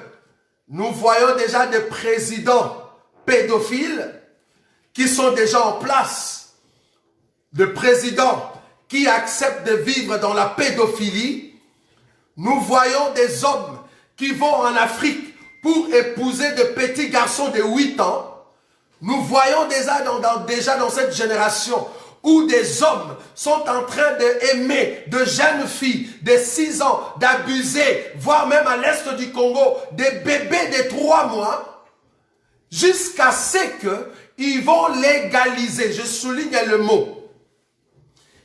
nous voyons déjà des présidents pédophiles qui sont déjà en place, des présidents qui acceptent de vivre dans la pédophilie, nous voyons des hommes qui vont en Afrique pour épouser de petits garçons de 8 ans. Nous voyons déjà dans cette génération où des hommes sont en train d'aimer de jeunes filles de 6 ans, d'abuser, voire même à l'est du Congo, des bébés de 3 mois, jusqu'à ce qu'ils vont légaliser, je souligne le mot,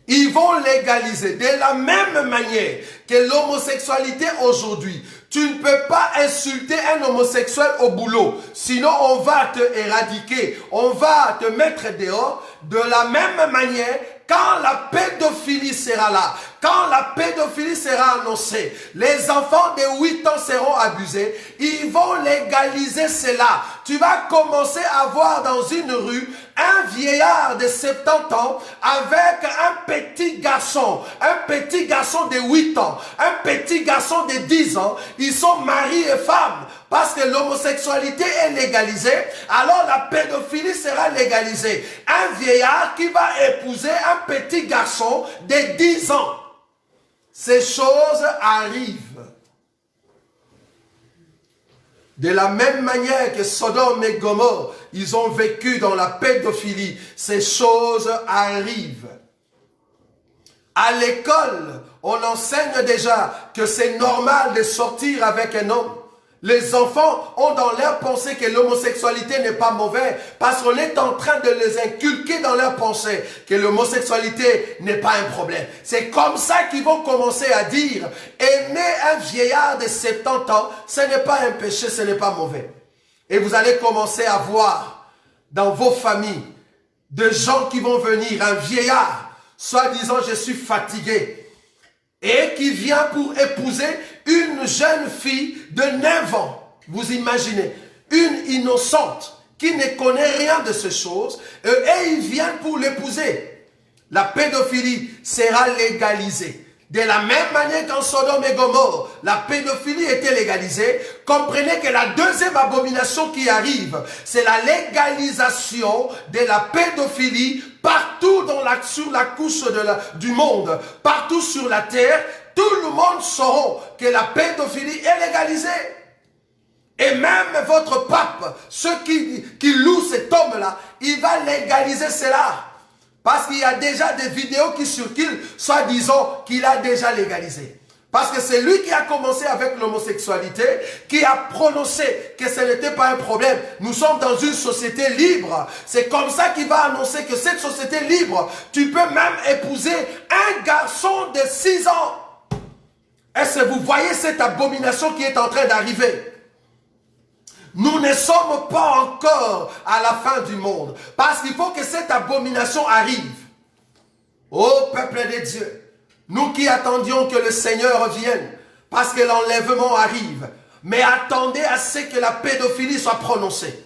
ils vont légaliser de la même manière que l'homosexualité aujourd'hui. Tu ne peux pas insulter un homosexuel au boulot, sinon on va te éradiquer, on va te mettre dehors. De la même manière, quand la pédophilie sera là, quand la pédophilie sera annoncée, les enfants de 8 ans seront abusés, ils vont légaliser cela. Tu vas commencer à voir dans une rue un vieillard de 70 ans avec un petit garçon de 8 ans, un petit garçon de 10 ans. Ils sont mari et femme parce que l'homosexualité est légalisée, alors la pédophilie sera légalisée. Un vieillard qui va épouser un petit garçon de 10 ans. Ces choses arrivent. De la même manière que Sodome et Gomorrhe, ils ont vécu dans la pédophilie. Ces choses arrivent. À l'école, on enseigne déjà que c'est normal de sortir avec un homme. Les enfants ont dans leur pensée que l'homosexualité n'est pas mauvais parce qu'on est en train de les inculquer dans leur pensée que l'homosexualité n'est pas un problème. C'est comme ça qu'ils vont commencer à dire aimer un vieillard de 70 ans, ce n'est pas un péché, ce n'est pas mauvais. Et vous allez commencer à voir dans vos familles des gens qui vont venir, un vieillard, soi-disant je suis fatigué, et qui vient pour épouser une jeune fille de 9 ans. Vous imaginez, une innocente qui ne connaît rien de ces choses, et il vient pour l'épouser. La pédophilie sera légalisée. De la même manière qu'en Sodome et Gomorrhe, la pédophilie était légalisée, comprenez que la deuxième abomination qui arrive, c'est la légalisation de la pédophilie partout sur la couche du monde, partout sur la terre. Tout le monde saura que la pédophilie est légalisée. Et même votre pape, ceux qui louent cet homme-là, il va légaliser cela. Parce qu'il y a déjà des vidéos qui circulent, soi-disant qu'il a déjà légalisé. Parce que c'est lui qui a commencé avec l'homosexualité, qui a prononcé que ce n'était pas un problème. Nous sommes dans une société libre. C'est comme ça qu'il va annoncer que cette société libre, tu peux même épouser un garçon de 6 ans. Est-ce que vous voyez cette abomination qui est en train d'arriver? Nous ne sommes pas encore à la fin du monde. Parce qu'il faut que cette abomination arrive. Ô peuple de Dieu, nous qui attendions que le Seigneur revienne, parce que l'enlèvement arrive, mais attendez à ce que la pédophilie soit prononcée.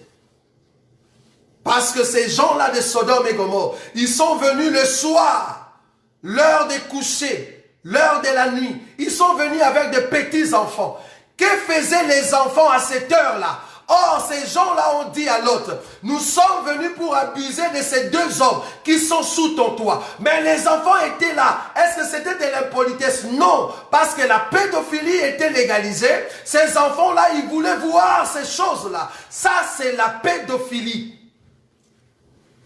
Parce que ces gens-là de Sodome et Gomorrhe, ils sont venus le soir, l'heure des couchers, l'heure de la nuit. Ils sont venus avec de petits enfants. Que faisaient les enfants à cette heure-là? Or, ces gens-là ont dit à l'autre, nous sommes venus pour abuser de ces 2 hommes qui sont sous ton toit. Mais les enfants étaient là. Est-ce que c'était de l'impolitesse? Non, parce que la pédophilie était légalisée. Ces enfants-là, ils voulaient voir ces choses-là. Ça, c'est la pédophilie.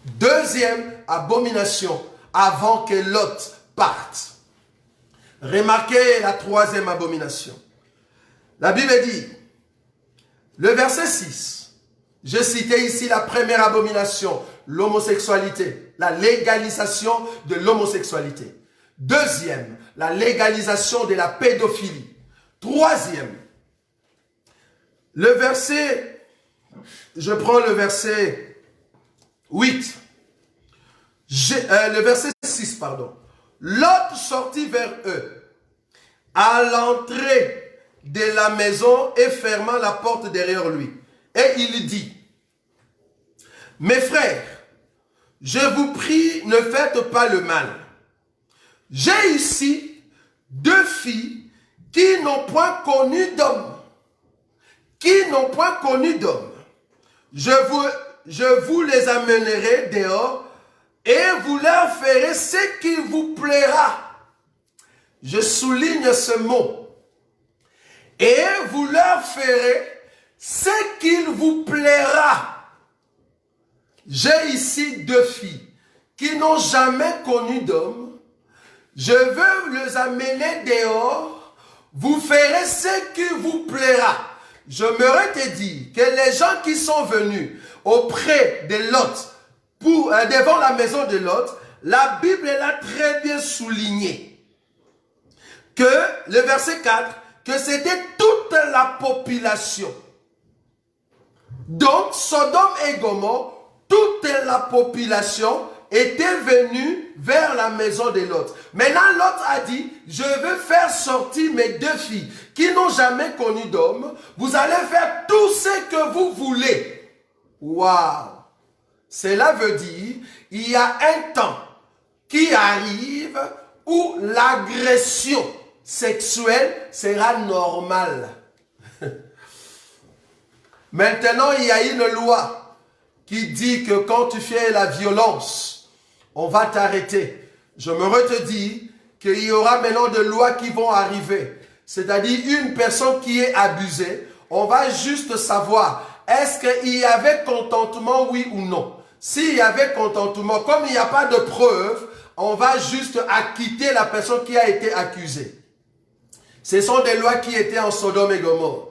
Deuxième abomination, avant que Lot parte. Remarquez la troisième abomination. La Bible dit, le verset 6, je citais ici la première abomination, l'homosexualité, la légalisation de l'homosexualité. Deuxième, la légalisation de la pédophilie. Troisième, le verset, je prends le verset 8, le verset 6, pardon. Lot sortit vers eux, à l'entrée de la maison et fermant la porte derrière lui. Et il dit, mes frères, je vous prie, ne faites pas le mal. J'ai ici 2 filles qui n'ont point connu d'homme. Qui n'ont point connu d'homme. Je vous les amènerai dehors et vous leur ferez ce qui vous plaira. Je souligne ce mot. Et vous leur ferez ce qu'il vous plaira. J'ai ici 2 filles qui n'ont jamais connu d'homme. Je veux les amener dehors. Vous ferez ce qui vous plaira. Je me te dire que les gens qui sont venus auprès de Lot, devant la maison de Lot, la Bible l'a très bien souligné. Que le verset 4, que c'était toute la population. Donc, Sodome et Gomorrhe, toute la population était venue vers la maison de Lot. Maintenant, Lot a dit, je veux faire sortir mes 2 filles qui n'ont jamais connu d'homme. Vous allez faire tout ce que vous voulez. Waouh! Cela veut dire, il y a un temps qui arrive où l'agression sexuelle sera normale. Maintenant, il y a une loi qui dit que quand tu fais la violence, on va t'arrêter. Je me te dis qu'il y aura maintenant des lois qui vont arriver. C'est-à-dire une personne qui est abusée, on va juste savoir, est-ce qu'il y avait contentement, oui ou non? S'il y avait contentement, comme il n'y a pas de preuve, on va juste acquitter la personne qui a été accusée. Ce sont des lois qui étaient en Sodome et Gomorrhe.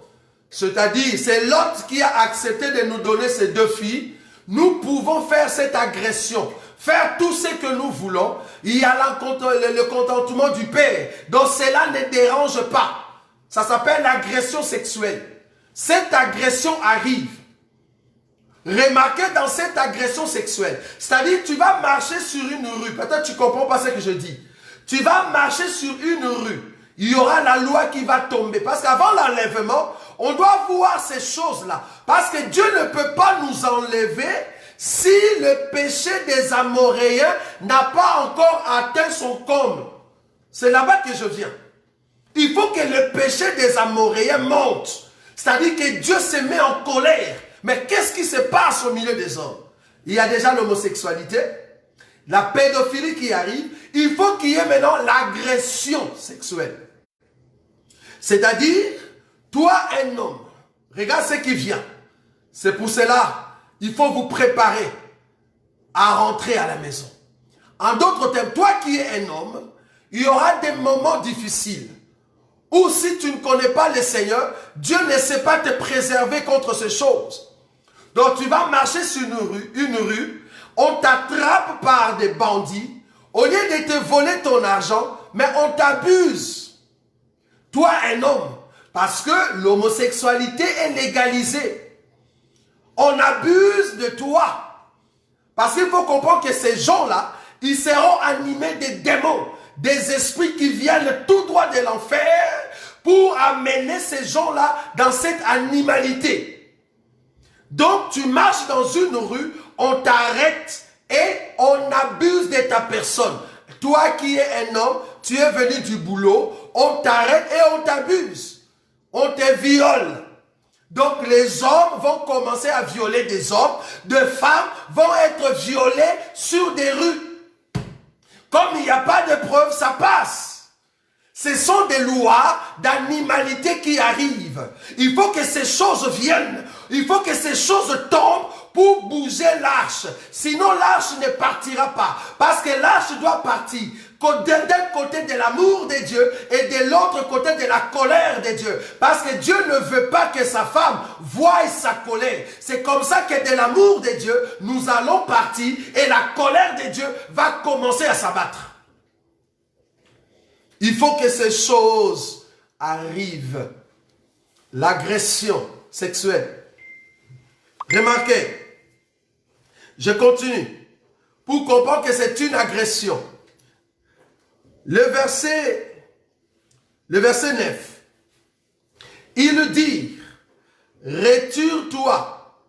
C'est-à-dire, c'est Lot qui a accepté de nous donner ces 2 filles. Nous pouvons faire cette agression, faire tout ce que nous voulons. Il y a le contentement du Père. Donc cela ne dérange pas. Ça s'appelle l'agression sexuelle. Cette agression arrive. Remarquez dans cette agression sexuelle. C'est-à-dire, tu vas marcher sur une rue. Peut-être tu ne comprends pas ce que je dis. Tu vas marcher sur une rue. Il y aura la loi qui va tomber. Parce qu'avant l'enlèvement, on doit voir ces choses-là. Parce que Dieu ne peut pas nous enlever si le péché des Amoréens n'a pas encore atteint son comble. C'est là-bas que je viens. Il faut que le péché des Amoréens monte. C'est-à-dire que Dieu se met en colère. Mais qu'est-ce qui se passe au milieu des hommes? Il y a déjà l'homosexualité, la pédophilie qui arrive. Il faut qu'il y ait maintenant l'agression sexuelle. C'est-à-dire, toi un homme, regarde ce qui vient. C'est pour cela, il faut vous préparer à rentrer à la maison. En d'autres termes, toi qui es un homme, il y aura des moments difficiles. Ou si tu ne connais pas le Seigneur, Dieu ne sait pas te préserver contre ces choses. Donc tu vas marcher sur une rue, on t'attrape par des bandits, Au lieu de te voler ton argent, mais on t'abuse. Toi, un homme, parce que l'homosexualité est légalisée. On abuse de toi. Parce qu'il faut comprendre que ces gens-là, ils seront animés des démons, des esprits qui viennent tout droit de l'enfer pour amener ces gens-là dans cette animalité. Donc, tu marches dans une rue, on t'arrête et on abuse de ta personne. Toi qui es un homme, tu es venu du boulot, on t'arrête et on t'abuse. On te viole. Donc les hommes vont commencer à violer des hommes, des femmes vont être violées sur des rues. Comme il n'y a pas de preuves, ça passe. Ce sont des lois d'animalité qui arrivent. Il faut que ces choses viennent. Il faut que ces choses tombent pour bouger l'arche. Sinon l'arche ne partira pas. Parce que l'arche doit partir d'un côté de l'amour de Dieu et de l'autre côté de la colère de Dieu. Parce que Dieu ne veut pas que sa femme voie sa colère. C'est comme ça que de l'amour de Dieu, nous allons partir et la colère de Dieu va commencer à s'abattre. Il faut que ces choses arrivent. L'agression sexuelle. Remarquez, je continue pour comprendre que c'est une agression. Le verset 9, il dit, retire-toi.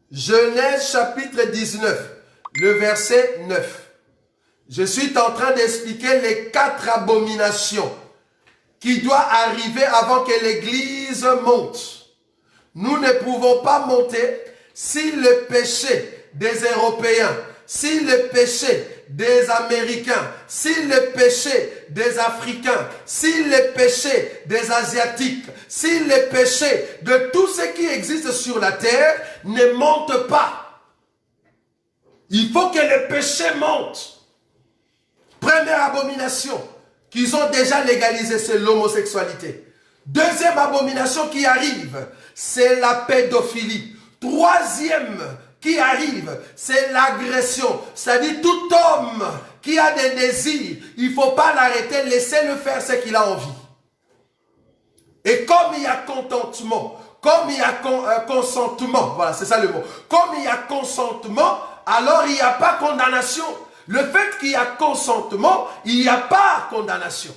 Genèse chapitre 19, le verset 9. Je suis en train d'expliquer les 4 abominations qui doivent arriver avant que l'Église monte. Nous ne pouvons pas monter si le péché des Européens, si le péché des Américains, si le péché des Africains, si le péché des Asiatiques, si le péché de tout ce qui existe sur la terre ne monte pas. Il faut que le péché monte. Première abomination qu'ils ont déjà légalisée, c'est l'homosexualité. Deuxième abomination qui arrive, c'est la pédophilie. Troisième qui arrive, c'est l'agression. C'est-à-dire tout homme qui a des désirs, il ne faut pas l'arrêter, laissez-le faire ce qu'il a envie. Et comme il y a contentement, comme il y a consentement, voilà, c'est ça le mot. Comme il y a consentement, alors il n'y a pas condamnation. Le fait qu'il y a consentement, il n'y a pas condamnation.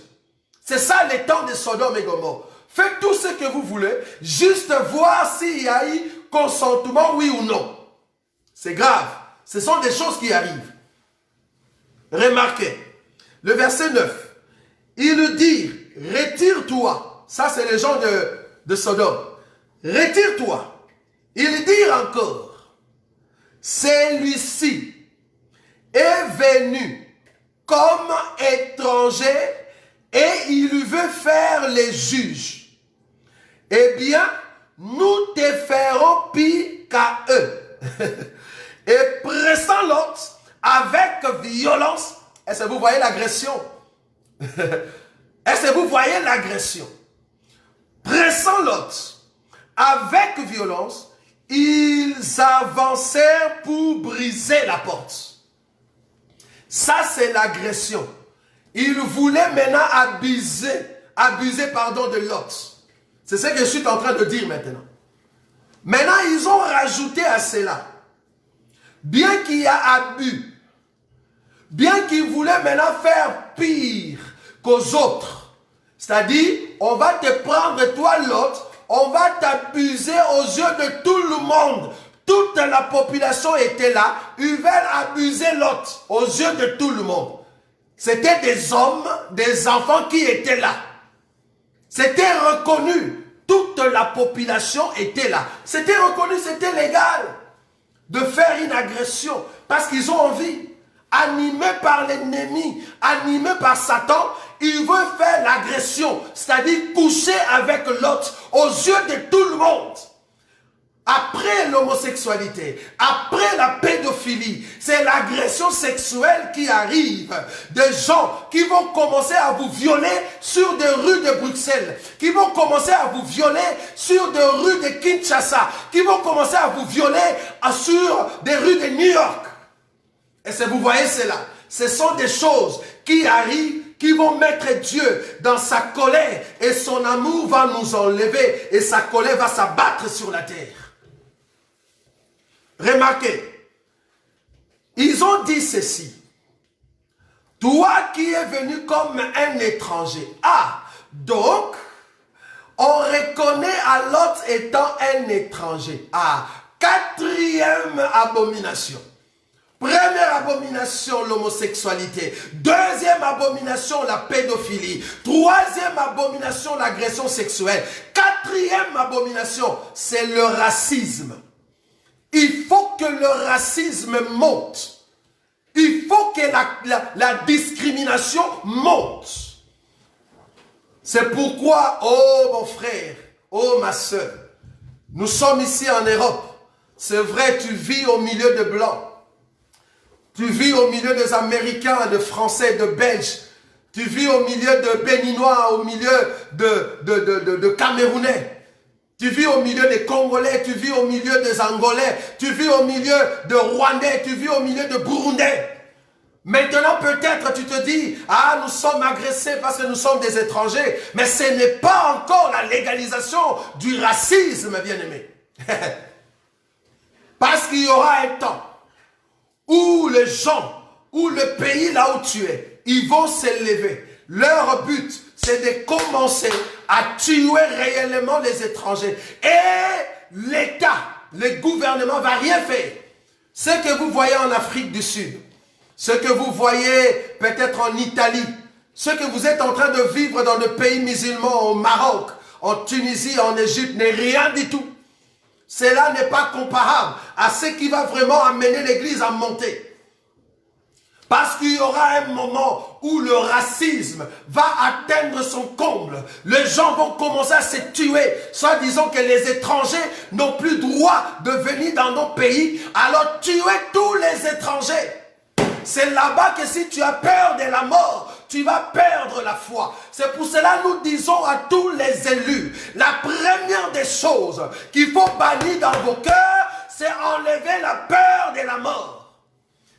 C'est ça les temps de Sodome et Gomorrhe. Faites tout ce que vous voulez, juste voir s'il y a eu consentement, oui ou non. C'est grave. Ce sont des choses qui arrivent. Remarquez, le verset 9, il dit, retire-toi. Ça, c'est les gens de Sodome. Retire-toi. Il dit encore, celui-ci est venu comme étranger et il veut faire les juges. Eh bien, nous te ferons pire qu'à eux. Et pressant l'autre avec violence. Est-ce que vous voyez l'agression? Est-ce que vous voyez l'agression? Pressant l'autre avec violence, ils avancèrent pour briser la porte. Ça, c'est l'agression. Ils voulaient maintenant abuser de l'autre. C'est ce que je suis en train de dire maintenant. Maintenant, ils ont rajouté à cela. Bien qu'il y a abus, bien qu'ils voulaient maintenant faire pire qu'aux autres. C'est-à-dire, on va te prendre toi l'autre, on va t'abuser aux yeux de tout le monde. Toute la population était là, ils veulent abuser l'autre aux yeux de tout le monde. C'était des hommes, des enfants qui étaient là. C'était reconnu. Toute la population était là. C'était reconnu, c'était légal de faire une agression parce qu'ils ont envie. Animés par l'ennemi, animés par Satan, ils veulent faire l'agression, c'est-à-dire coucher avec l'autre aux yeux de tout le monde. Après l'homosexualité, après la pédophilie, c'est l'agression sexuelle qui arrive. Des gens qui vont commencer à vous violer sur des rues de Bruxelles, qui vont commencer à vous violer sur des rues de Kinshasa, qui vont commencer à vous violer sur des rues de New York. Est-ce que vous voyez cela? Ce sont des choses qui arrivent, qui vont mettre Dieu dans sa colère et son amour va nous enlever et sa colère va s'abattre sur la terre. Remarquez, ils ont dit ceci. Toi qui es venu comme un étranger. Ah, donc, on reconnaît à l'autre étant un étranger. Ah, quatrième abomination. Première abomination, l'homosexualité. Deuxième abomination, la pédophilie. Troisième abomination, l'agression sexuelle. Quatrième abomination, c'est le racisme. Il faut que le racisme monte. Il faut que la discrimination monte. C'est pourquoi, oh mon frère, oh ma soeur, nous sommes ici en Europe. C'est vrai, tu vis au milieu de Blancs. Tu vis au milieu des Américains, de Français, de Belges. Tu vis au milieu de Béninois, au milieu de Camerounais. Tu vis au milieu des Congolais, tu vis au milieu des Angolais, tu vis au milieu de Rwandais, tu vis au milieu de Burundais. Maintenant, peut-être tu te dis, ah, nous sommes agressés parce que nous sommes des étrangers. Mais ce n'est pas encore la légalisation du racisme, bien-aimé. Parce qu'il y aura un temps où les gens, où le pays là où tu es, ils vont s'élever. Leur but, c'est de commencer à tuer réellement les étrangers. Et l'État, le gouvernement ne va rien faire. Ce que vous voyez en Afrique du Sud, ce que vous voyez peut-être en Italie, ce que vous êtes en train de vivre dans le pays musulman, au Maroc, en Tunisie, en Égypte, n'est rien du tout. Cela n'est pas comparable à ce qui va vraiment amener l'Église à monter. Parce qu'il y aura un moment où le racisme va atteindre son comble. Les gens vont commencer à se tuer, soit disant que les étrangers n'ont plus droit de venir dans nos pays, alors tuez tous les étrangers. C'est là-bas que si tu as peur de la mort, tu vas perdre la foi. C'est pour cela que nous disons à tous les élus, la première des choses qu'il faut bannir dans vos cœurs, c'est enlever la peur de la mort.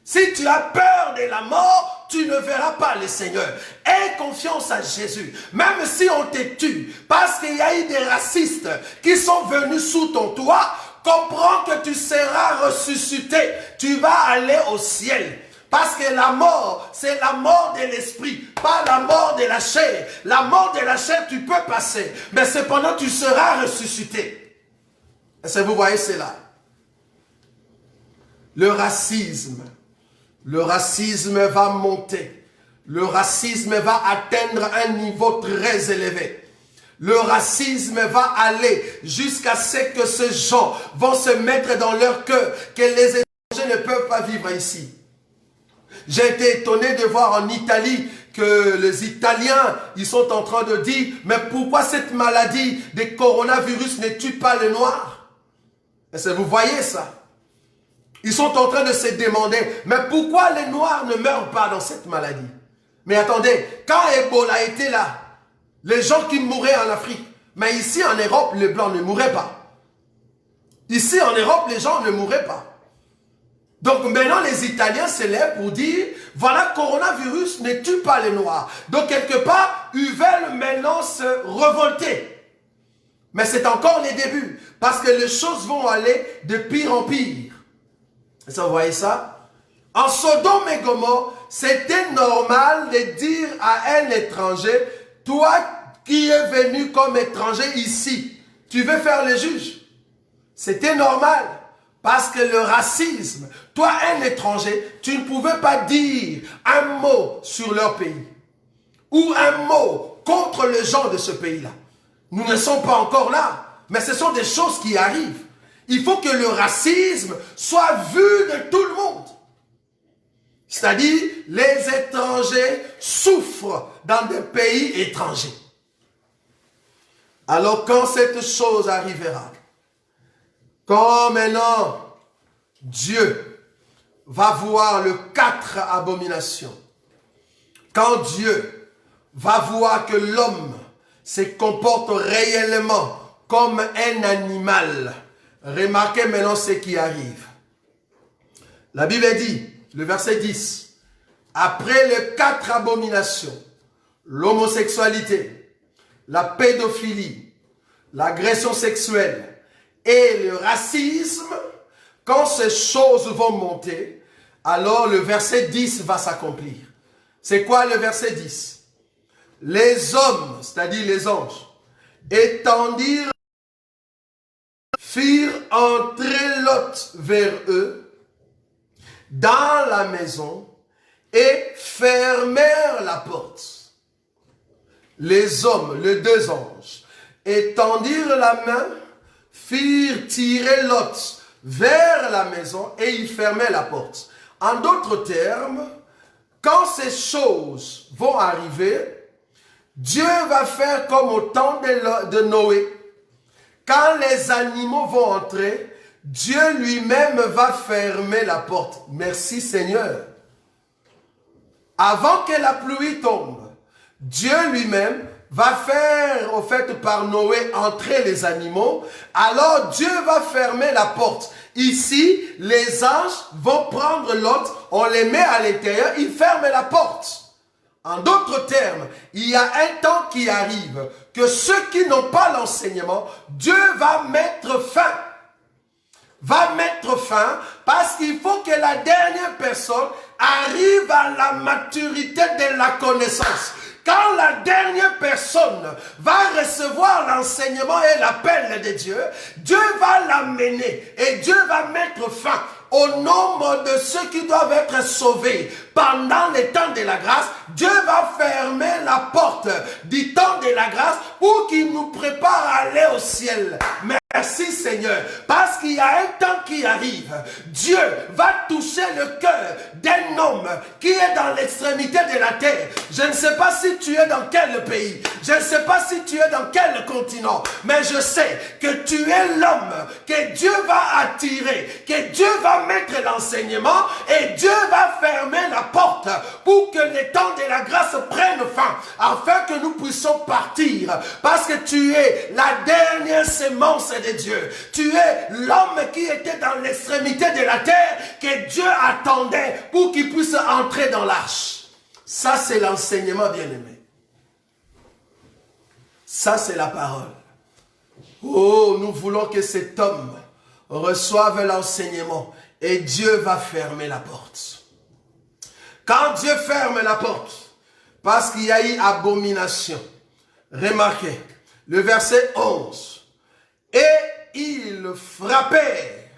Si tu as peur de la mort, tu ne verras pas le Seigneur. Aie confiance à Jésus. Même si on te tue, parce qu'il y a eu des racistes qui sont venus sous ton toit, comprends que tu seras ressuscité. Tu vas aller au ciel. Parce que la mort, c'est la mort de l'esprit, pas la mort de la chair. La mort de la chair, tu peux passer, mais cependant, tu seras ressuscité. Est-ce que vous voyez cela? Le racisme va monter. Le racisme va atteindre un niveau très élevé. Le racisme va aller jusqu'à ce que ces gens vont se mettre dans leur cœur que les étrangers ne peuvent pas vivre ici. J'ai été étonné de voir en Italie que les Italiens, ils sont en train de dire, mais pourquoi cette maladie des coronavirus ne tue pas les Noirs? Est-ce que vous voyez ça? Ils sont en train de se demander, mais pourquoi les Noirs ne meurent pas dans cette maladie? Mais attendez, quand Ebola était là, les gens qui mouraient en Afrique, mais ici en Europe, les Blancs ne mouraient pas. Ici en Europe, les gens ne mouraient pas. Donc maintenant, les Italiens se lèvent pour dire, voilà, coronavirus ne tue pas les Noirs. Donc quelque part, ils veulent maintenant se révolter. Mais c'est encore les débuts, parce que les choses vont aller de pire en pire. Vous voyez ça? En Sodome et Gomorrhe, c'était normal de dire à un étranger, toi qui es venu comme étranger ici, tu veux faire le juge. C'était normal. Parce que le racisme, toi un étranger, tu ne pouvais pas dire un mot sur leur pays. Ou un mot contre les gens de ce pays-là. Nous ne sommes pas encore là. Mais ce sont des choses qui arrivent. Il faut que le racisme soit vu de tout le monde. C'est-à-dire, les étrangers souffrent dans des pays étrangers. Alors quand cette chose arrivera, quand maintenant Dieu va voir les 4 abominations, quand Dieu va voir que l'homme se comporte réellement comme un animal, remarquez maintenant ce qui arrive. La Bible dit, le verset 10, après les 4 abominations, l'homosexualité, la pédophilie, l'agression sexuelle et le racisme, quand ces choses vont monter, alors le verset 10 va s'accomplir. C'est quoi le verset 10? Les hommes, c'est-à-dire les anges, étendirent, firent entrer Lot vers eux dans la maison et fermèrent la porte. Les hommes, les 2 anges, étendirent la main, firent tirer Lot vers la maison et ils fermaient la porte. En d'autres termes, quand ces choses vont arriver, Dieu va faire comme au temps de Noé. Quand les animaux vont entrer, Dieu lui-même va fermer la porte. Merci Seigneur. Avant que la pluie tombe, Dieu lui-même va faire, au fait, par Noé, entrer les animaux. Alors Dieu va fermer la porte. Ici, les anges vont prendre l'autre, on les met à l'intérieur, ils ferment la porte. En d'autres termes, il y a un temps qui arrive que ceux qui n'ont pas l'enseignement, Dieu va mettre fin. Va mettre fin parce qu'il faut que la dernière personne arrive à la maturité de la connaissance. Quand la dernière personne va recevoir l'enseignement et l'appel de Dieu, Dieu va l'amener et Dieu va mettre fin au nombre de ceux qui doivent être sauvés pendant le temps de la grâce. Dieu va fermer la porte du temps de la grâce pour qu'il nous prépare à aller au ciel. Merci Seigneur, parce qu'il y a un temps qui arrive. Dieu va toucher le cœur d'un homme qui est dans l'extrémité de la terre. Je ne sais pas si tu es dans quel pays, je ne sais pas si tu es dans quel continent, mais je sais que tu es l'homme que Dieu va attirer, que Dieu va mettre l'enseignement et Dieu va fermer la porte pour que le temps de la grâce prenne fin, afin que nous puissions partir, parce que tu es la dernière sémence de Dieu. Tu es l'homme qui était dans l'extrémité de la terre que Dieu attendait pour qu'il puisse entrer dans l'arche. Ça, c'est l'enseignement, bien-aimé. Ça, c'est la parole. Oh, nous voulons que cet homme reçoive l'enseignement et Dieu va fermer la porte. Quand Dieu ferme la porte, parce qu'il y a eu abomination, remarquez, le verset 11. Et ils frappèrent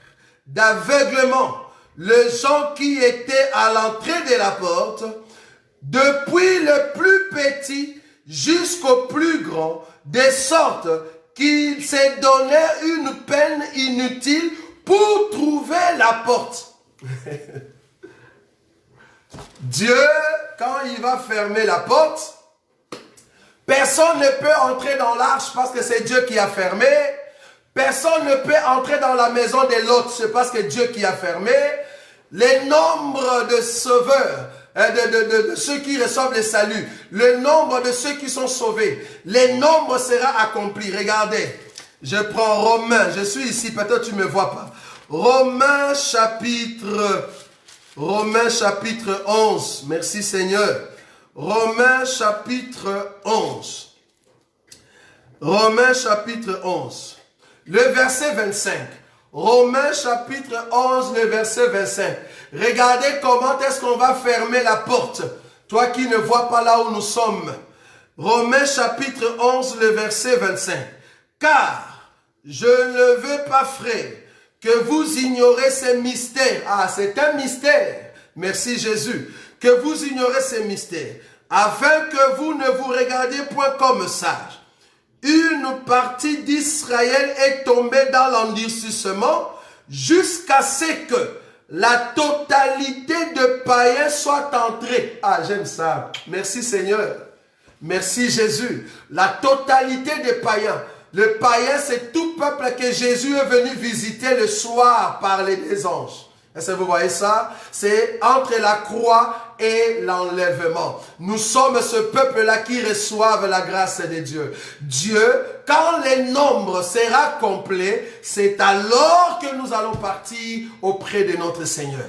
d'aveuglement les gens qui étaient à l'entrée de la porte, depuis le plus petit jusqu'au plus grand, de sorte qu'ils se donnèrent une peine inutile pour trouver la porte. Dieu, quand il va fermer la porte, personne ne peut entrer dans l'arche parce que c'est Dieu qui a fermé. Personne ne peut entrer dans la maison de l'autre, c'est parce que Dieu qui a fermé. Le nombre de sauveurs, de ceux qui reçoivent le salut, le nombre de ceux qui sont sauvés, le nombre sera accompli. Regardez, je prends Romains, je suis ici, peut-être tu ne me vois pas. Romains chapitre 11, merci Seigneur. Romains chapitre 11. Romains chapitre 11. Le verset 25. Romains chapitre 11, le verset 25. Regardez comment est-ce qu'on va fermer la porte. Toi qui ne vois pas là où nous sommes. Romains chapitre 11, le verset 25. Car je ne veux pas, frère, que vous ignorez ces mystères. Ah, c'est un mystère. Merci Jésus. Que vous ignorez ces mystères. Afin que vous ne vous regardiez point comme sages. Une partie d'Israël est tombée dans l'endurcissement jusqu'à ce que la totalité de païens soit entrée. Ah, j'aime ça. Merci Seigneur. Merci Jésus. La totalité des païens. Le païen, c'est tout peuple que Jésus est venu visiter le soir par les 2 anges. Est-ce que vous voyez ça? C'est entre la croix et l'enlèvement. Nous sommes ce peuple-là qui reçoivent la grâce de Dieu. Dieu, quand le nombre sera complet, c'est alors que nous allons partir auprès de notre Seigneur.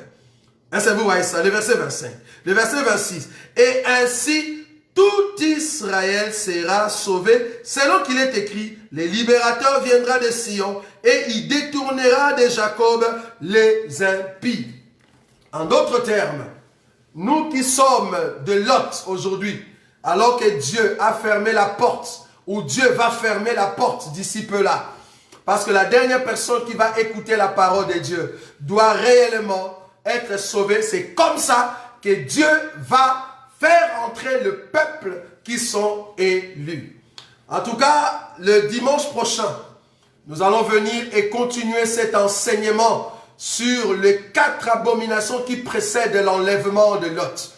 Est-ce que vous voyez ça? Le verset 25. Le verset 26. Et ainsi, tout Israël sera sauvé, selon qu'il est écrit, le libérateur viendra de Sion et il détournera de Jacob les impies. En d'autres termes, nous qui sommes de Lot aujourd'hui, alors que Dieu a fermé la porte, ou Dieu va fermer la porte d'ici peu là, parce que la dernière personne qui va écouter la parole de Dieu doit réellement être sauvée. C'est comme ça que Dieu va faire entrer le peuple qui sont élus. En tout cas, le dimanche prochain, nous allons venir et continuer cet enseignement sur les 4 abominations qui précèdent l'enlèvement de Lot.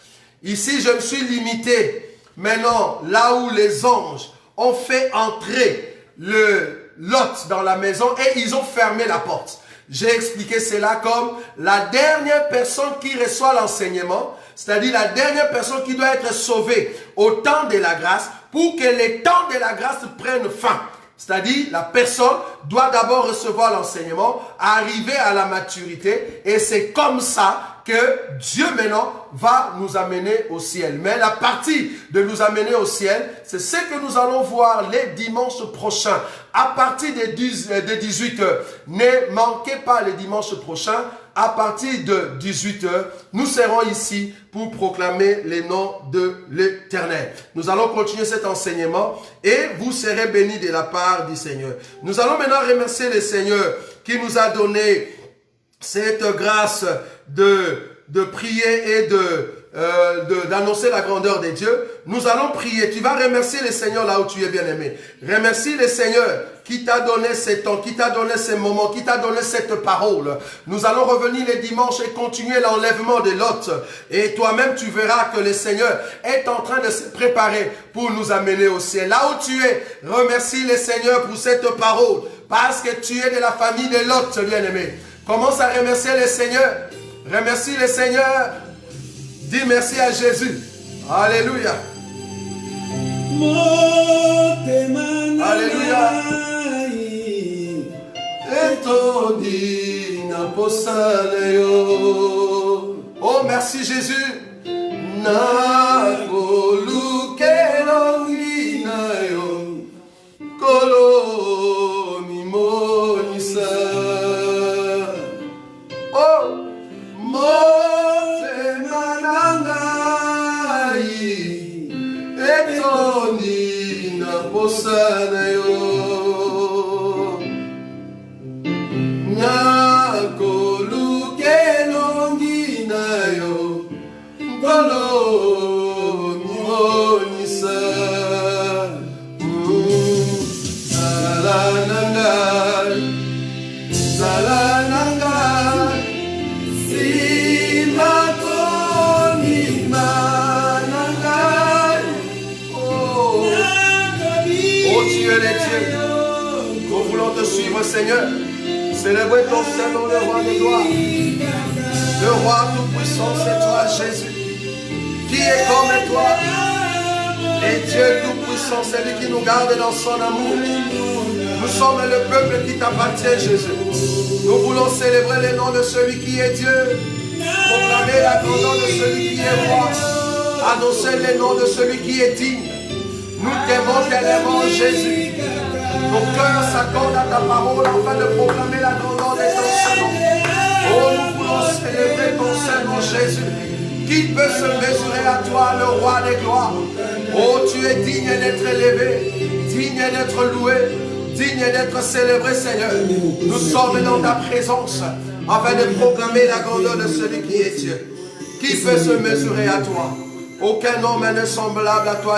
Ici, je me suis limité maintenant là où les anges ont fait entrer le Lot dans la maison et ils ont fermé la porte. J'ai expliqué cela comme la dernière personne qui reçoit l'enseignement, c'est-à-dire la dernière personne qui doit être sauvée au temps de la grâce pour que les temps de la grâce prennent fin. C'est-à-dire la personne doit d'abord recevoir l'enseignement, arriver à la maturité et c'est comme ça que Dieu maintenant va nous amener au ciel. Mais la partie de nous amener au ciel, c'est ce que nous allons voir les dimanches prochains à partir de 18h. Ne manquez pas les dimanches prochains. À partir de 18h, nous serons ici pour proclamer les noms de l'Éternel. Nous allons continuer cet enseignement et vous serez bénis de la part du Seigneur. Nous allons maintenant remercier le Seigneur qui nous a donné cette grâce de prier et d'annoncer la grandeur de Dieu. Nous allons prier. Tu vas remercier le Seigneur là où tu es bien-aimé. Remercie le Seigneur qui t'a donné ce temps, qui t'a donné ces moments, qui t'a donné cette parole. Nous allons revenir les dimanches et continuer l'enlèvement de Lot. Et toi-même, tu verras que le Seigneur est en train de se préparer pour nous amener au ciel. Là où tu es, remercie le Seigneur pour cette parole. Parce que tu es de la famille de Lot, bien-aimé. Commence à remercier le Seigneur. Remercie le Seigneur. Dis merci à Jésus. Alléluia. Alléluia. Oh, merci Jésus. Seigneur, célébrez ton Seigneur, le roi de gloire. Le roi tout-puissant, c'est toi, Jésus. Qui est comme toi? Et Dieu tout-puissant, c'est lui qui nous garde dans son amour. Nous sommes le peuple qui t'appartient, Jésus. Nous voulons célébrer le nom de celui qui est Dieu. Proclamer la grandeur de celui qui est roi. Annoncer le nom de celui qui est digne. Nous t'aimons tellement, Jésus. Nos cœurs s'accordent à ta parole afin de proclamer la grandeur de ton Saint-Nom. Oh, nous voulons célébrer ton Saint-Nom, Jésus. Qui peut se mesurer à toi, le roi des gloires? Oh, tu es digne d'être élevé, digne d'être loué, digne d'être célébré, Seigneur. Nous sommes dans ta présence afin de proclamer la grandeur de celui qui est Dieu. Qui peut se mesurer à toi? Aucun homme n'est semblable à toi.